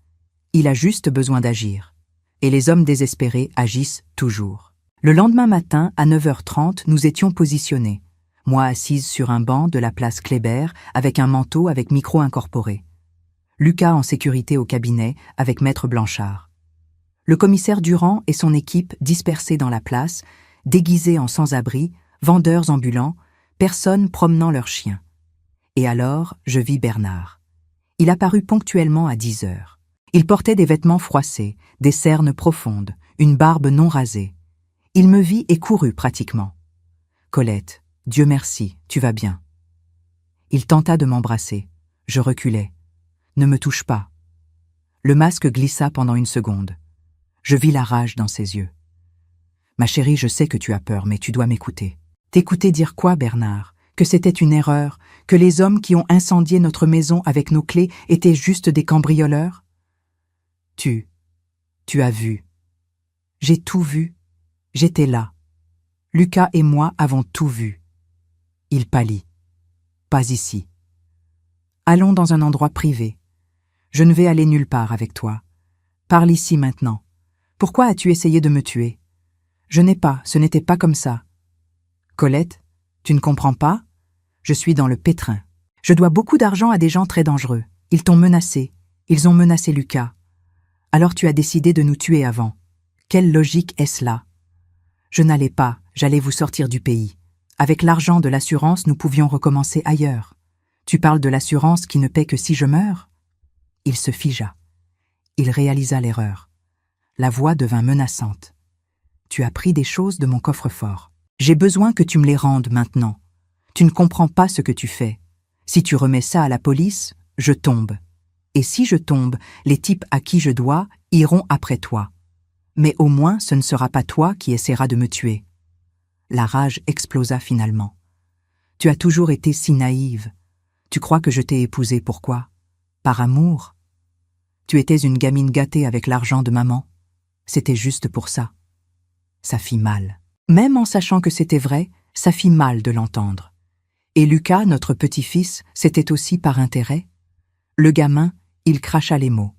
Il a juste besoin d'agir. Et les hommes désespérés agissent toujours. Le lendemain matin, à 9h30, nous étions positionnés. Moi assise sur un banc de la place Kléber, avec un manteau avec micro incorporé. Lucas en sécurité au cabinet, avec maître Blanchard. Le commissaire Durand et son équipe dispersés dans la place, déguisés en sans-abri, vendeurs ambulants, personnes promenant leurs chiens. Et alors, je vis Bernard. Il apparut ponctuellement à 10 heures. Il portait des vêtements froissés, des cernes profondes, une barbe non rasée. Il me vit et courut pratiquement. « Colette, Dieu merci, tu vas bien. » Il tenta de m'embrasser. Je reculai. « Ne me touche pas. » Le masque glissa pendant une seconde. Je vis la rage dans ses yeux. « Ma chérie, je sais que tu as peur, mais tu dois m'écouter. » T'écouter dire quoi, Bernard? Que c'était une erreur? Que les hommes qui ont incendié notre maison avec nos clés étaient juste des cambrioleurs? Tu as vu. J'ai tout vu. J'étais là. Lucas et moi avons tout vu. Il pâlit. Pas ici. Allons dans un endroit privé. Je ne vais aller nulle part avec toi. Parle ici maintenant. Pourquoi as-tu essayé de me tuer? Ce n'était pas comme ça. Colette, tu ne comprends pas? Je suis dans le pétrin. Je dois beaucoup d'argent à des gens très dangereux. Ils t'ont menacé. Ils ont menacé Lucas. Alors tu as décidé de nous tuer avant. Quelle logique est-ce là? Je n'allais pas, j'allais vous sortir du pays. Avec l'argent de l'assurance, nous pouvions recommencer ailleurs. Tu parles de l'assurance qui ne paie que si je meurs? Il se figea. Il réalisa l'erreur. La voix devint menaçante. Tu as pris des choses de mon coffre-fort. J'ai besoin que tu me les rendes maintenant. Tu ne comprends pas ce que tu fais. Si tu remets ça à la police, je tombe. Et si je tombe, les types à qui je dois iront après toi. Mais au moins ce ne sera pas toi qui essaieras de me tuer. » La rage explosa finalement. « Tu as toujours été si naïve. Tu crois que je t'ai épousée pourquoi? Par amour? Tu étais une gamine gâtée avec l'argent de maman. C'était juste pour ça. » Ça fit mal. Même en sachant que c'était vrai, ça fit mal de l'entendre. Et Lucas, notre petit-fils, c'était aussi par intérêt. Le gamin, il cracha les mots.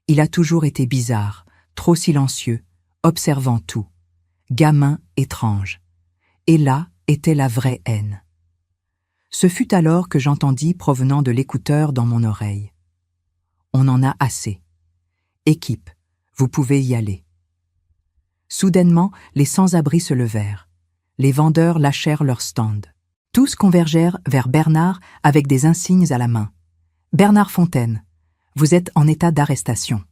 Il a toujours été bizarre, trop silencieux, observant tout. Gamin étrange. Et là était la vraie haine. Ce fut alors que j'entendis provenant de l'écouteur dans mon oreille. « On en a assez. Équipe, vous pouvez y aller. » Soudainement, les sans-abri se levèrent. Les vendeurs lâchèrent leurs stands. Tous convergèrent vers Bernard avec des insignes à la main. « Bernard Fontaine, vous êtes en état d'arrestation. »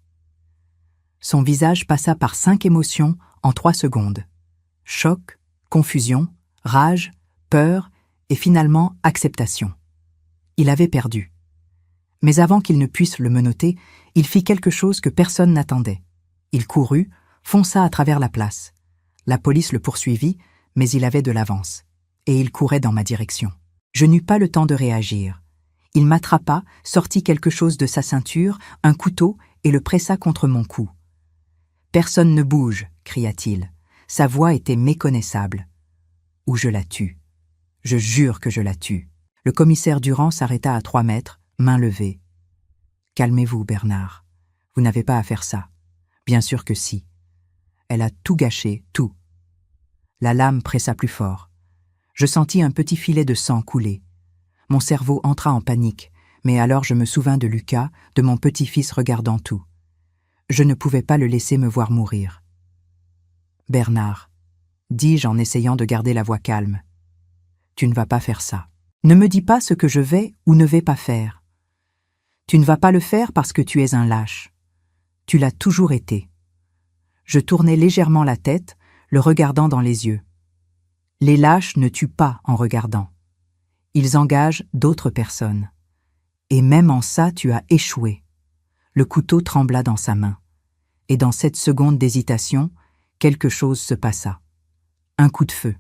Son visage passa par 5 émotions en 3 secondes. Choc, confusion, rage, peur et finalement acceptation. Il avait perdu. Mais avant qu'il ne puisse le menotter, il fit quelque chose que personne n'attendait. Il courut, fonça à travers la place. La police le poursuivit, mais il avait de l'avance. Et il courait dans ma direction. Je n'eus pas le temps de réagir. Il m'attrapa, sortit quelque chose de sa ceinture, un couteau, et le pressa contre mon cou. « Personne ne bouge !» cria-t-il. Sa voix était méconnaissable. « Ou je la tue. Je jure que je la tue. » Le commissaire Durand s'arrêta à 3 mètres, main levée. « Calmez-vous, Bernard. Vous n'avez pas à faire ça. Bien sûr que si. Elle a tout gâché, tout. » La lame pressa plus fort. Je sentis un petit filet de sang couler. Mon cerveau entra en panique, mais alors je me souvins de Lucas, de mon petit-fils regardant tout. Je ne pouvais pas le laisser me voir mourir. « Bernard, » dis-je en essayant de garder la voix calme, « tu ne vas pas faire ça. Ne me dis pas ce que je vais ou ne vais pas faire. Tu ne vas pas le faire parce que tu es un lâche. Tu l'as toujours été. » Je tournai légèrement la tête, le regardant dans les yeux. Les lâches ne tuent pas en regardant. Ils engagent d'autres personnes. Et même en ça, tu as échoué. Le couteau trembla dans sa main. Et dans cette seconde d'hésitation, quelque chose se passa. Un coup de feu.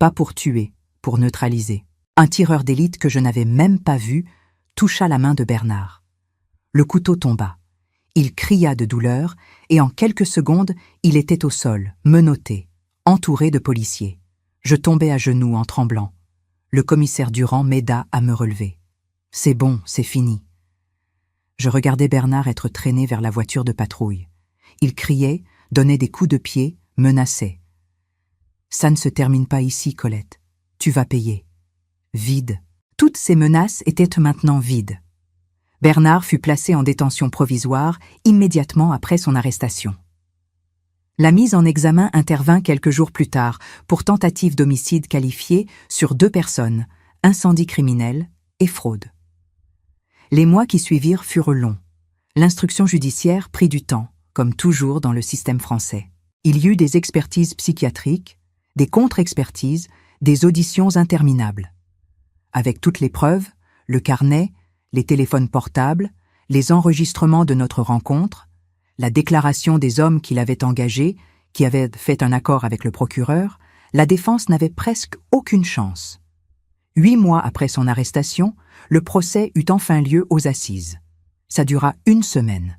Pas pour tuer, pour neutraliser. Un tireur d'élite que je n'avais même pas vu toucha la main de Bernard. Le couteau tomba. Il cria de douleur et en quelques secondes, il était au sol, menotté, entouré de policiers. Je tombai à genoux en tremblant. Le commissaire Durand m'aida à me relever. « C'est bon, c'est fini. » Je regardais Bernard être traîné vers la voiture de patrouille. Il criait, donnait des coups de pied, menaçait. « Ça ne se termine pas ici, Colette. Tu vas payer. » Vide. Toutes ces menaces étaient maintenant vides. Bernard fut placé en détention provisoire immédiatement après son arrestation. La mise en examen intervint quelques jours plus tard pour tentative d'homicide qualifié sur 2 personnes, incendie criminel et fraude. Les mois qui suivirent furent longs. L'instruction judiciaire prit du temps, comme toujours dans le système français. Il y eut des expertises psychiatriques, des contre-expertises, des auditions interminables. Avec toutes les preuves, le carnet, les téléphones portables, les enregistrements de notre rencontre, la déclaration des hommes qui l'avaient engagé, qui avaient fait un accord avec le procureur, la défense n'avait presque aucune chance. 8 mois après son arrestation, le procès eut enfin lieu aux assises. Ça dura 1 semaine.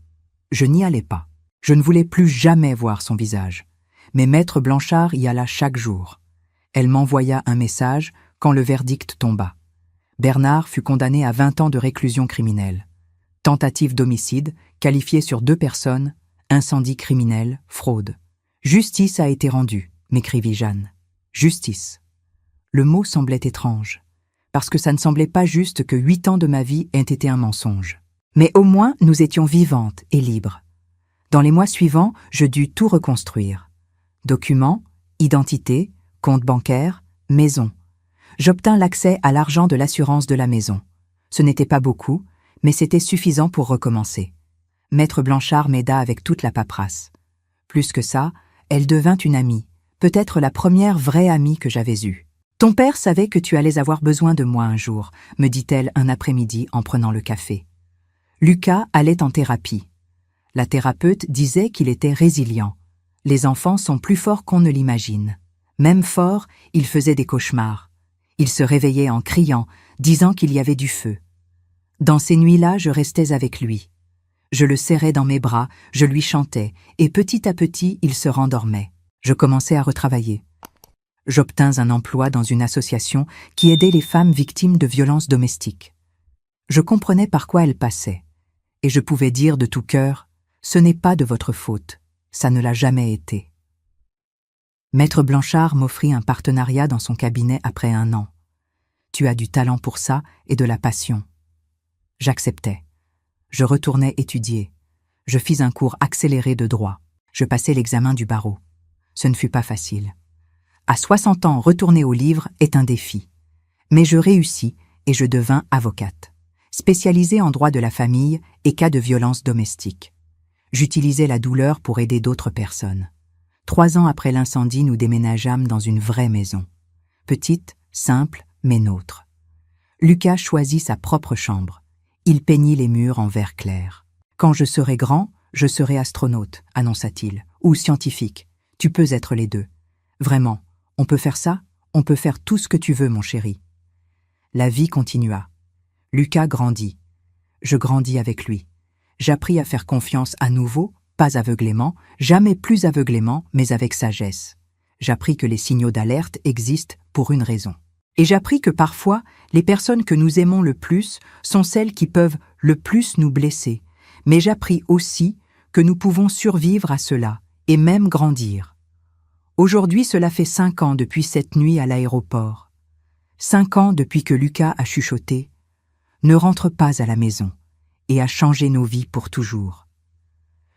Je n'y allais pas. Je ne voulais plus jamais voir son visage. Mais Maître Blanchard y alla chaque jour. Elle m'envoya un message quand le verdict tomba. Bernard fut condamné à 20 ans de réclusion criminelle. Tentative d'homicide, qualifiée sur 2 personnes, incendie criminel, fraude. « Justice a été rendue », m'écrivit Jeanne. « Justice ». Le mot semblait étrange, parce que ça ne semblait pas juste que 8 ans de ma vie aient été un mensonge. Mais au moins, nous étions vivantes et libres. Dans les mois suivants, je dus tout reconstruire. Documents, identité, compte bancaire, maison. J'obtins l'accès à l'argent de l'assurance de la maison. Ce n'était pas beaucoup, mais c'était suffisant pour recommencer. Maître Blanchard m'aida avec toute la paperasse. Plus que ça, elle devint une amie, peut-être la première vraie amie que j'avais eue. Ton père savait que tu allais avoir besoin de moi un jour, me dit-elle un après-midi en prenant le café. Lucas allait en thérapie. La thérapeute disait qu'il était résilient. Les enfants sont plus forts qu'on ne l'imagine. Même fort, il faisait des cauchemars. Il se réveillait en criant, disant qu'il y avait du feu. Dans ces nuits-là, je restais avec lui. Je le serrais dans mes bras, je lui chantais, et petit à petit, il se rendormait. Je commençais à retravailler. J'obtins un emploi dans une association qui aidait les femmes victimes de violences domestiques. Je comprenais par quoi elles passaient, et je pouvais dire de tout cœur, « Ce n'est pas de votre faute, ça ne l'a jamais été. » Maître Blanchard m'offrit un partenariat dans son cabinet après 1 an. « Tu as du talent pour ça et de la passion. » J'acceptais. Je retournais étudier. Je fis un cours accéléré de droit. Je passai l'examen du barreau. Ce ne fut pas facile. À 60 ans, retourner au livre est un défi. Mais je réussis et je devins avocate, spécialisée en droit de la famille et cas de violence domestique. J'utilisais la douleur pour aider d'autres personnes. 3 ans après l'incendie, nous déménageâmes dans une vraie maison. Petite, simple, mais nôtre. Lucas choisit sa propre chambre. Il peignit les murs en vert clair. « Quand je serai grand, je serai astronaute, annonça-t-il, ou scientifique. Tu peux être les deux. Vraiment, on peut faire ça, on peut faire tout ce que tu veux, mon chéri. » La vie continua. Lucas grandit. Je grandis avec lui. J'appris à faire confiance à nouveau, pas aveuglément, jamais plus aveuglément, mais avec sagesse. J'appris que les signaux d'alerte existent pour une raison. Et j'appris que parfois, les personnes que nous aimons le plus sont celles qui peuvent le plus nous blesser. Mais j'appris aussi que nous pouvons survivre à cela et même grandir. Aujourd'hui, cela fait 5 ans depuis cette nuit à l'aéroport. 5 ans depuis que Lucas a chuchoté « Ne rentre pas à la maison » et a changé nos vies pour toujours.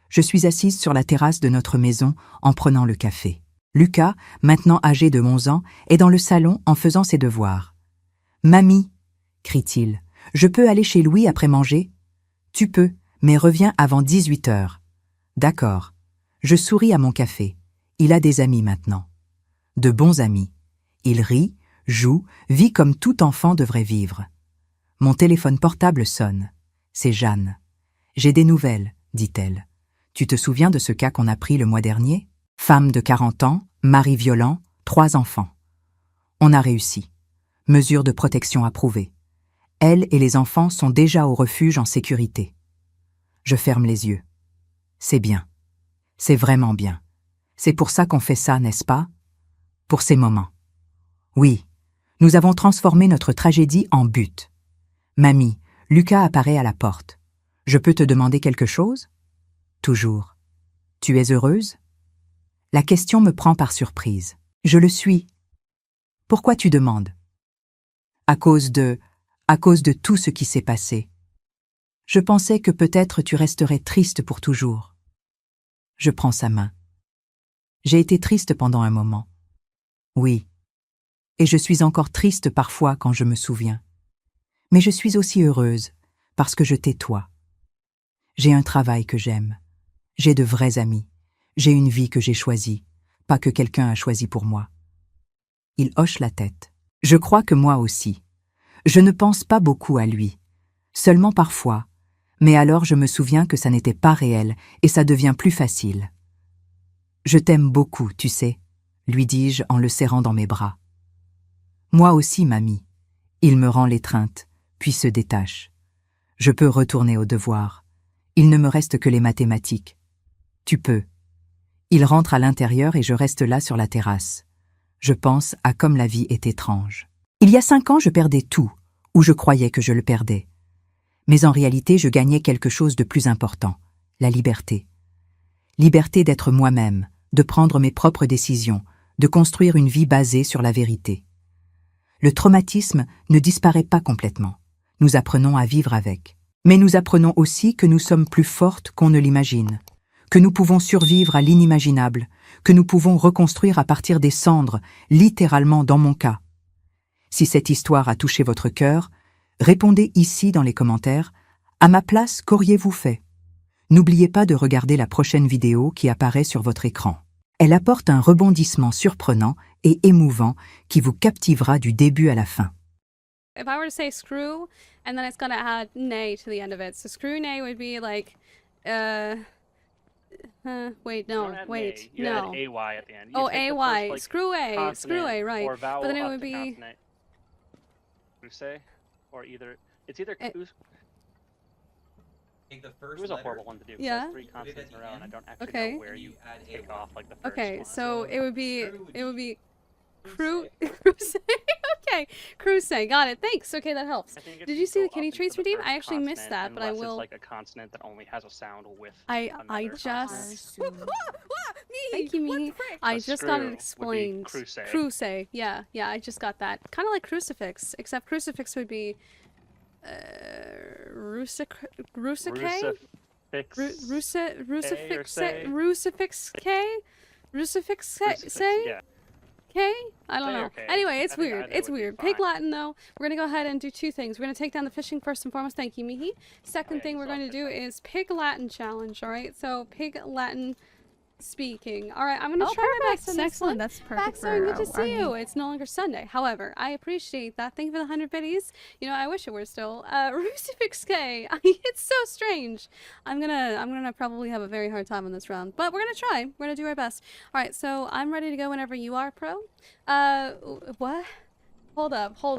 Je suis assise sur la terrasse de notre maison en prenant le café. Lucas, maintenant âgé de 11 ans, est dans le salon en faisant ses devoirs. « Mamie !» crie-t-il. « Je peux aller chez Louis après manger ?»« Tu peux, mais reviens avant 18 heures. »« D'accord. » Je souris à mon café. Il a des amis maintenant. De bons amis. Il rit, joue, vit comme tout enfant devrait vivre. Mon téléphone portable sonne. C'est Jeanne. « J'ai des nouvelles, » dit-elle. « Tu te souviens de ce cas qu'on a pris le mois dernier ? Femme de 40 ans, mari violent, 3 enfants. On a réussi. Mesures de protection approuvées. Elle et les enfants sont déjà au refuge en sécurité. » Je ferme les yeux. C'est bien. C'est vraiment bien. C'est pour ça qu'on fait ça, n'est-ce pas? Pour ces moments. Oui, nous avons transformé notre tragédie en but. Mamie, Lucas apparaît à la porte. Je peux te demander quelque chose? Toujours. Tu es heureuse? La question me prend par surprise. Je le suis. Pourquoi tu demandes? À cause de tout ce qui s'est passé. Je pensais que peut-être tu resterais triste pour toujours. Je prends sa main. J'ai été triste pendant un moment. Oui. Et je suis encore triste parfois quand je me souviens. Mais je suis aussi heureuse, parce que je t'ai toi. J'ai un travail que j'aime. J'ai de vrais amis. J'ai une vie que j'ai choisie, pas que quelqu'un a choisi pour moi. Il hoche la tête. Je crois que moi aussi. Je ne pense pas beaucoup à lui. Seulement parfois. Mais alors je me souviens que ça n'était pas réel et ça devient plus facile. Je t'aime beaucoup, tu sais, lui dis-je en le serrant dans mes bras. Moi aussi, mamie. Il me rend l'étreinte, puis se détache. Je peux retourner au devoir. Il ne me reste que les mathématiques. Tu peux. Il rentre à l'intérieur et je reste là sur la terrasse. Je pense à comme la vie est étrange. Il y a 5 ans, je perdais tout, ou je croyais que je le perdais. Mais en réalité, je gagnais quelque chose de plus important, la liberté. Liberté d'être moi-même, de prendre mes propres décisions, de construire une vie basée sur la vérité. Le traumatisme ne disparaît pas complètement. Nous apprenons à vivre avec. Mais nous apprenons aussi que nous sommes plus fortes qu'on ne l'imagine, que nous pouvons survivre à l'inimaginable, que nous pouvons reconstruire à partir des cendres, littéralement dans mon cas. Si cette histoire a touché votre cœur, répondez ici dans les commentaires. À ma place, qu'auriez-vous fait? N'oubliez pas de regarder la prochaine vidéo qui apparaît sur votre écran. Elle apporte un rebondissement surprenant et émouvant qui vous captivera du début à la fin. If I were to say screw, and then it's gonna add nay to the end of it. So screw nay would be like, wait, no, wait, you no. add AY at the end. Oh, take the AY, first, screw A, screw A, consonant right. Or vowel But then it up would to be, consonant. Crusay, or either, it's either Take the first it was a letter. horrible one to do. Yeah. Three consonants in a row, and I don't actually Okay. know where you take off like the first okay, one. so it would be, Screw Crusay. Okay, Crusay, got it. Thanks. Okay, that helps. I think if Did you you see go the kitty up into treats the redeem? first I actually missed consonant, that, but I unless will. It's like a consonant that only has a sound with. I another just. consonant. Thank you, me. I So just got screw it would be explained. crusay. Crusay. Yeah, I just got that. Kind of like crucifix, except crucifix would be. Rusicay? Crucifix. Crucifix Crucifix, say? yeah. Okay? I don't Say know. okay. Anyway, it's I think weird. either It's would be weird. fine. Pig Latin, though, we're gonna go ahead and do two things. We're gonna take down the fishing first and foremost. Thank you, Mihi. Second yeah, thing we're it's all going to good do is Pig Latin challenge, alright? So, Pig Latin speaking. Alright, I'm gonna try my best on this Excellent. one. That's perfect. Baxter, good to for see you. It's no longer Sunday. However, I appreciate that. Thank you for the 100 biddies. You know, I wish it were still. Crucifix K. It's so strange. I'm gonna probably have a very hard time on this round, but we're gonna try. We're gonna do our best. All right, so I'm ready to go whenever you are, Pro. What? Hold up. Well,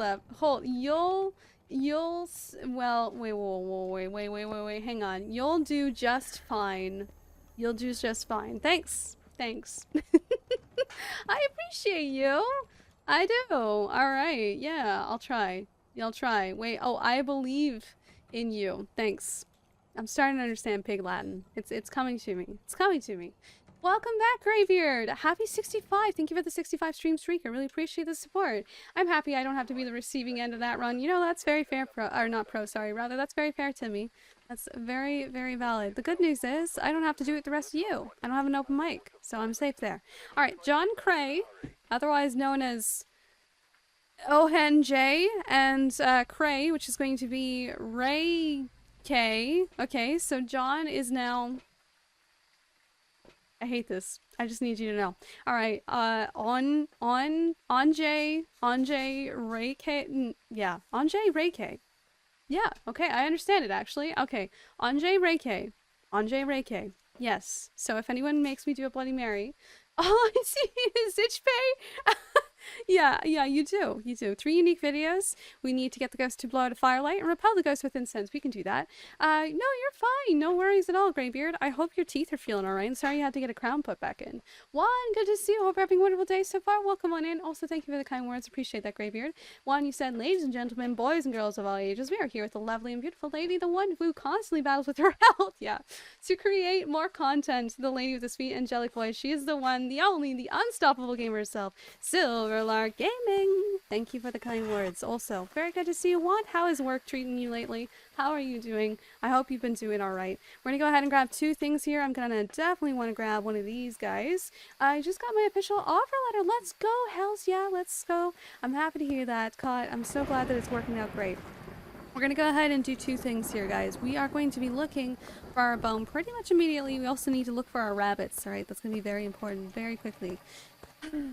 wait. Hang on. You'll do just fine. You'll do just fine. Thanks. I appreciate you. I do. Alright. Yeah, I'll try. You'll try. Wait. Oh, I believe in you. Thanks. I'm starting to understand Pig Latin. It's coming to me. It's coming to me. Welcome back, Greybeard. Happy 65. Thank you for the 65 stream streak. I really appreciate the support. I'm happy I don't have to be the receiving end of that run. You know, that's very fair, rather, that's very fair to me. That's very, very valid. The good news is, I don't have to do it the rest of you. I don't have an open mic, so I'm safe there. Alright, John Cray, otherwise known as Ohen J, and Cray, which is going to be Ray K. Okay, so John is now... I hate this. I just need you to know. All right. Anjay Ray K. Yeah, Anjay Ray K. Yeah. Okay, I understand it actually. Okay, Anjay Ray K. Anjay Ray K. Yes. So if anyone makes me do a Bloody Mary, all I see is Itchpay. Yeah, you do. 3 unique videos. We need to get the ghost to blow out a firelight and repel the ghost with incense. We can do that. No, you're fine. No worries at all, Greybeard. I hope your teeth are feeling alright. I'm sorry you had to get a crown put back in. Juan, good to see you. Hope you're having a wonderful day so far. Welcome on in. Also, thank you for the kind words. Appreciate that, Greybeard. Juan, you said, ladies and gentlemen, boys and girls of all ages, we are here with the lovely and beautiful lady, the one who constantly battles with her health. Yeah. To create more content, the lady with the sweet angelic voice. She is the one, the only, the unstoppable gamer herself, Silverlark Gaming. Thank you for the kind words. Also, very good to see you, Juan. How is work treating you lately? How are you doing? I hope you've been doing alright. We're gonna go ahead and grab 2 things here. I'm gonna definitely want to grab one of these guys. I just got my official offer letter. Let's go. Hells yeah, let's go. I'm happy to hear that, Caught. I'm so glad that it's working out great. We're going to go ahead and do 2 things here, guys. We are going to be looking for our bone pretty much immediately. We also need to look for our rabbits, alright? That's going to be very important, very quickly.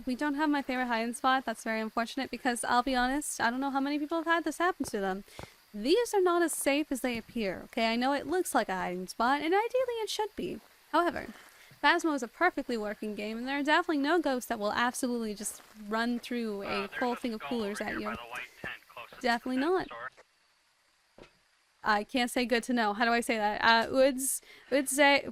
We don't have my favorite hiding spot. That's very unfortunate because, I'll be honest, I don't know how many people have had this happen to them. These are not as safe as they appear, okay? I know it looks like a hiding spot, and ideally it should be. However, Phasmo is a perfectly working game, and there are definitely no ghosts that will absolutely just run through a whole thing of coolers at you. Definitely not. I can't say good to know. How do I say that? Udzgay,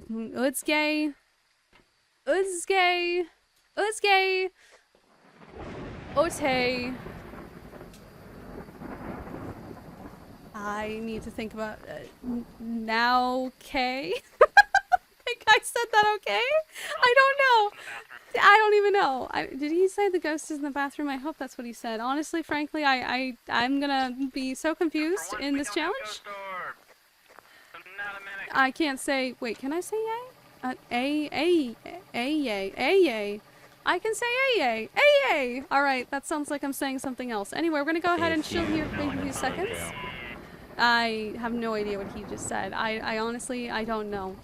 Ote. I need to think about now. K. I think I said that okay. I don't know. I don't even know. Did he say the ghost is in the bathroom? I hope that's what he said. Honestly, frankly, I'm gonna be so confused in this challenge. I can't say. Wait, can I say yay? Yay. I can say yay. Yay. All right, that sounds like I'm saying something else. Anyway, we're gonna go ahead and chill here for a few seconds. I have no idea what he just said. I honestly, I don't know.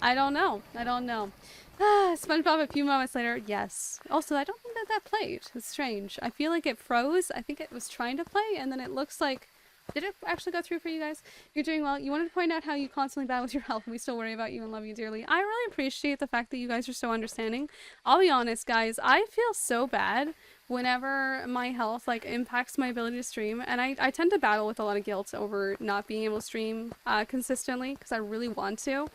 SpongeBob a few moments later. Yes. Also, I don't think that played. It's strange. I feel like it froze. I think it was trying to play, and then it looks like... Did it actually go through for you guys? You're doing well. You wanted to point out how you constantly battle with your health, and we still worry about you and love you dearly. I really appreciate the fact that you guys are so understanding. I'll be honest, guys. I feel so bad whenever my health, like, impacts my ability to stream, and I tend to battle with a lot of guilt over not being able to stream consistently, because I really want to.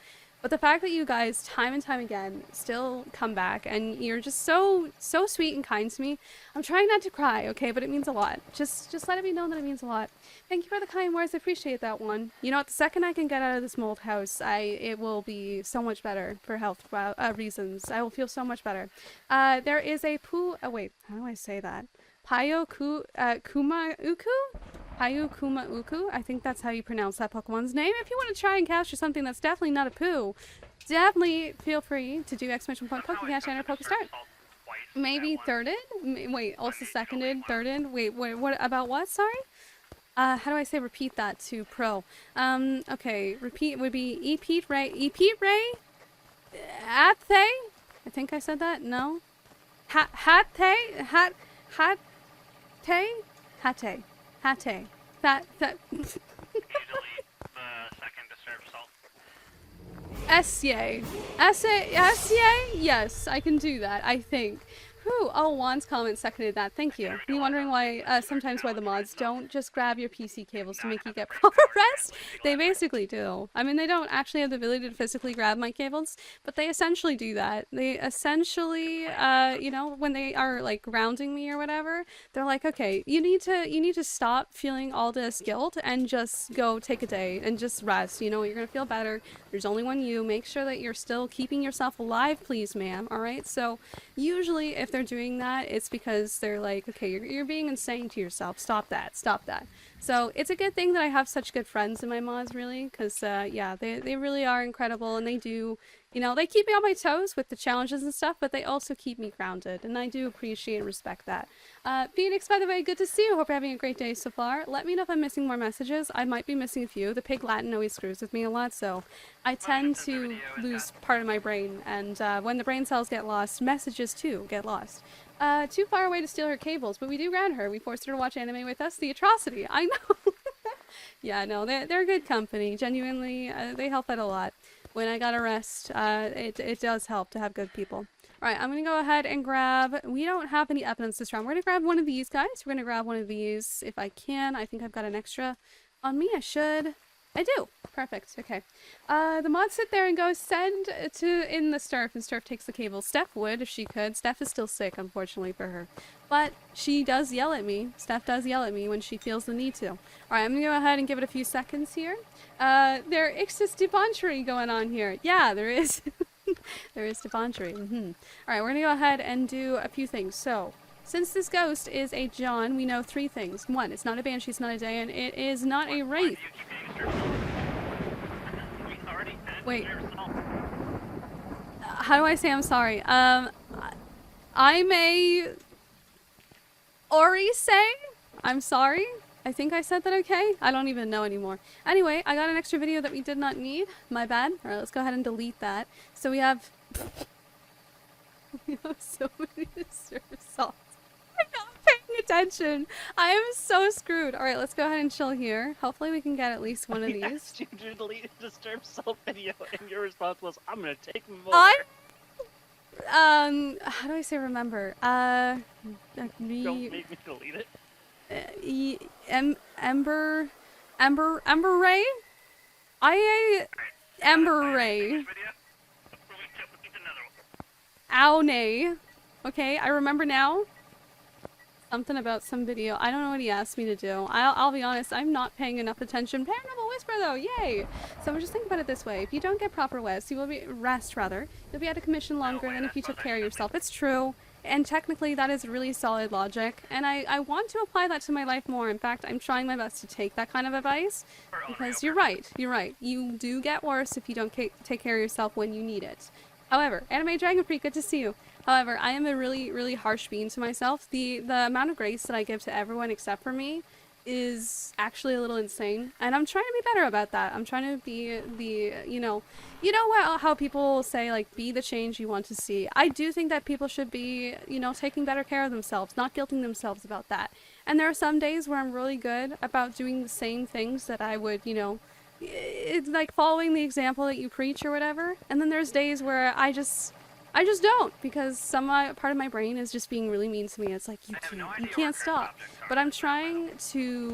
But the fact that you guys, time and time again, still come back, and you're just so sweet and kind to me. I'm trying not to cry, okay? But it means a lot. Just let it be known that it means a lot. Thank you for the kind words. I appreciate that one. You know what? The second I can get out of this mold house, it will be so much better for health reasons. I will feel so much better. There is a wait, how do I say that? Kuma Uku? Payu Kuma Uku? I think that's how you pronounce that Pokemon's name. If you want to try and capture something that's definitely not a poo, definitely feel free to do exclamation point Pokecash and or Pokestart. Maybe thirded? Wait, also seconded, thirded? Wait, what about what? Sorry? How do I say repeat that to pro? Okay, repeat would be Epeat Ray, Athe? I think I said that? No? Hate? That. Second disturbed soul. Esye. Esye? Yes, I can do that, I think. Whew. Oh, Juan's comment seconded that. Thank you. You wondering why, sometimes why the mods don't just grab your PC cables to make you get proper rest? They basically do. I mean, they don't actually have the ability to physically grab my cables, but they essentially do that. They essentially, you know, when they are, like, grounding me or whatever, they're like, okay, you need to stop feeling all this guilt and just go take a day and just rest. You know, you're gonna feel better. There's only one you. Make sure that you're still keeping yourself alive, please, ma'am. Alright? So, usually, if they're doing that, it's because they're like, okay, you're being insane to yourself. Stop that. Stop that. So it's a good thing that I have such good friends in my mods, really, because, yeah, they really are incredible, and they do, you know, they keep me on my toes with the challenges and stuff, but they also keep me grounded, and I do appreciate and respect that. Phoenix, by the way, good to see you. Hope you're having a great day so far. Let me know if I'm missing more messages. I might be missing a few. The pig Latin always screws with me a lot, so I tend to lose part of my brain, and when the brain cells get lost, messages too get lost. Too far away to steal her cables, but we do ground her. We forced her to watch anime with us. The atrocity. I know. Yeah, no, they're good company. Genuinely, they help out a lot. When I gotta rest, it does help to have good people. Alright, I'm gonna go ahead and grab... We don't have any evidence this round. We're gonna grab one of these guys. We're gonna grab one of these if I can. I think I've got an extra on me. I should. I do. Perfect. Okay. The mods sit there and go send in the Sturf, and Sturf takes the cable. Steph would if she could. Steph is still sick, unfortunately for her. But she does yell at me. Steph does yell at me when she feels the need to. Alright, I'm gonna go ahead and give it a few seconds here. There exists debauchery going on here. Yeah, there is. There is debauchery. Alright, we're gonna go ahead and do a few things. So, since this ghost is a John, we know 3 things. 1, it's not a Banshee, it's not a Dayan, it is not a Wraith. Wait. How do I say I'm sorry? I'm a... Ori say? I'm sorry? I think I said that okay? I don't even know anymore. Anyway, I got an extra video that we did not need. My bad. Alright, let's go ahead and delete that. So we have... we have so many disturbed salts. I'm not paying attention. I am so screwed. Alright, let's go ahead and chill here. Hopefully we can get at least one of these. I asked you to delete a disturbed self video, and your response was, I'm gonna take more. How do I say remember? Don't make me delete it. Ember Ray? Ember Ray. Aune. Okay, I remember now. Something about some video. I don't know what he asked me to do. I'll be honest, I'm not paying enough attention. Paranormal Whisper though, yay! So just think about it this way. If you don't get proper rest, you'll be out of commission longer than if you took care of yourself. It's true. And technically that is really solid logic. And I want to apply that to my life more. In fact, I'm trying my best to take that kind of advice. Because you're right. You do get worse if you don't take care of yourself when you need it. However, Anime Dragon Freak, good to see you. However, I am a really, really harsh being to myself. The amount of grace that I give to everyone except for me is actually a little insane, and I'm trying to be better about that. I'm trying to be the, how people say, like, be the change you want to see. I do think that people should be, taking better care of themselves, not guilting themselves about that. And there are some days where I'm really good about doing the same things that I would, it's like following the example that you preach or whatever. And then there's days where I just don't, because some part of my brain is just being really mean to me. It's like, you can't stop. But I'm trying to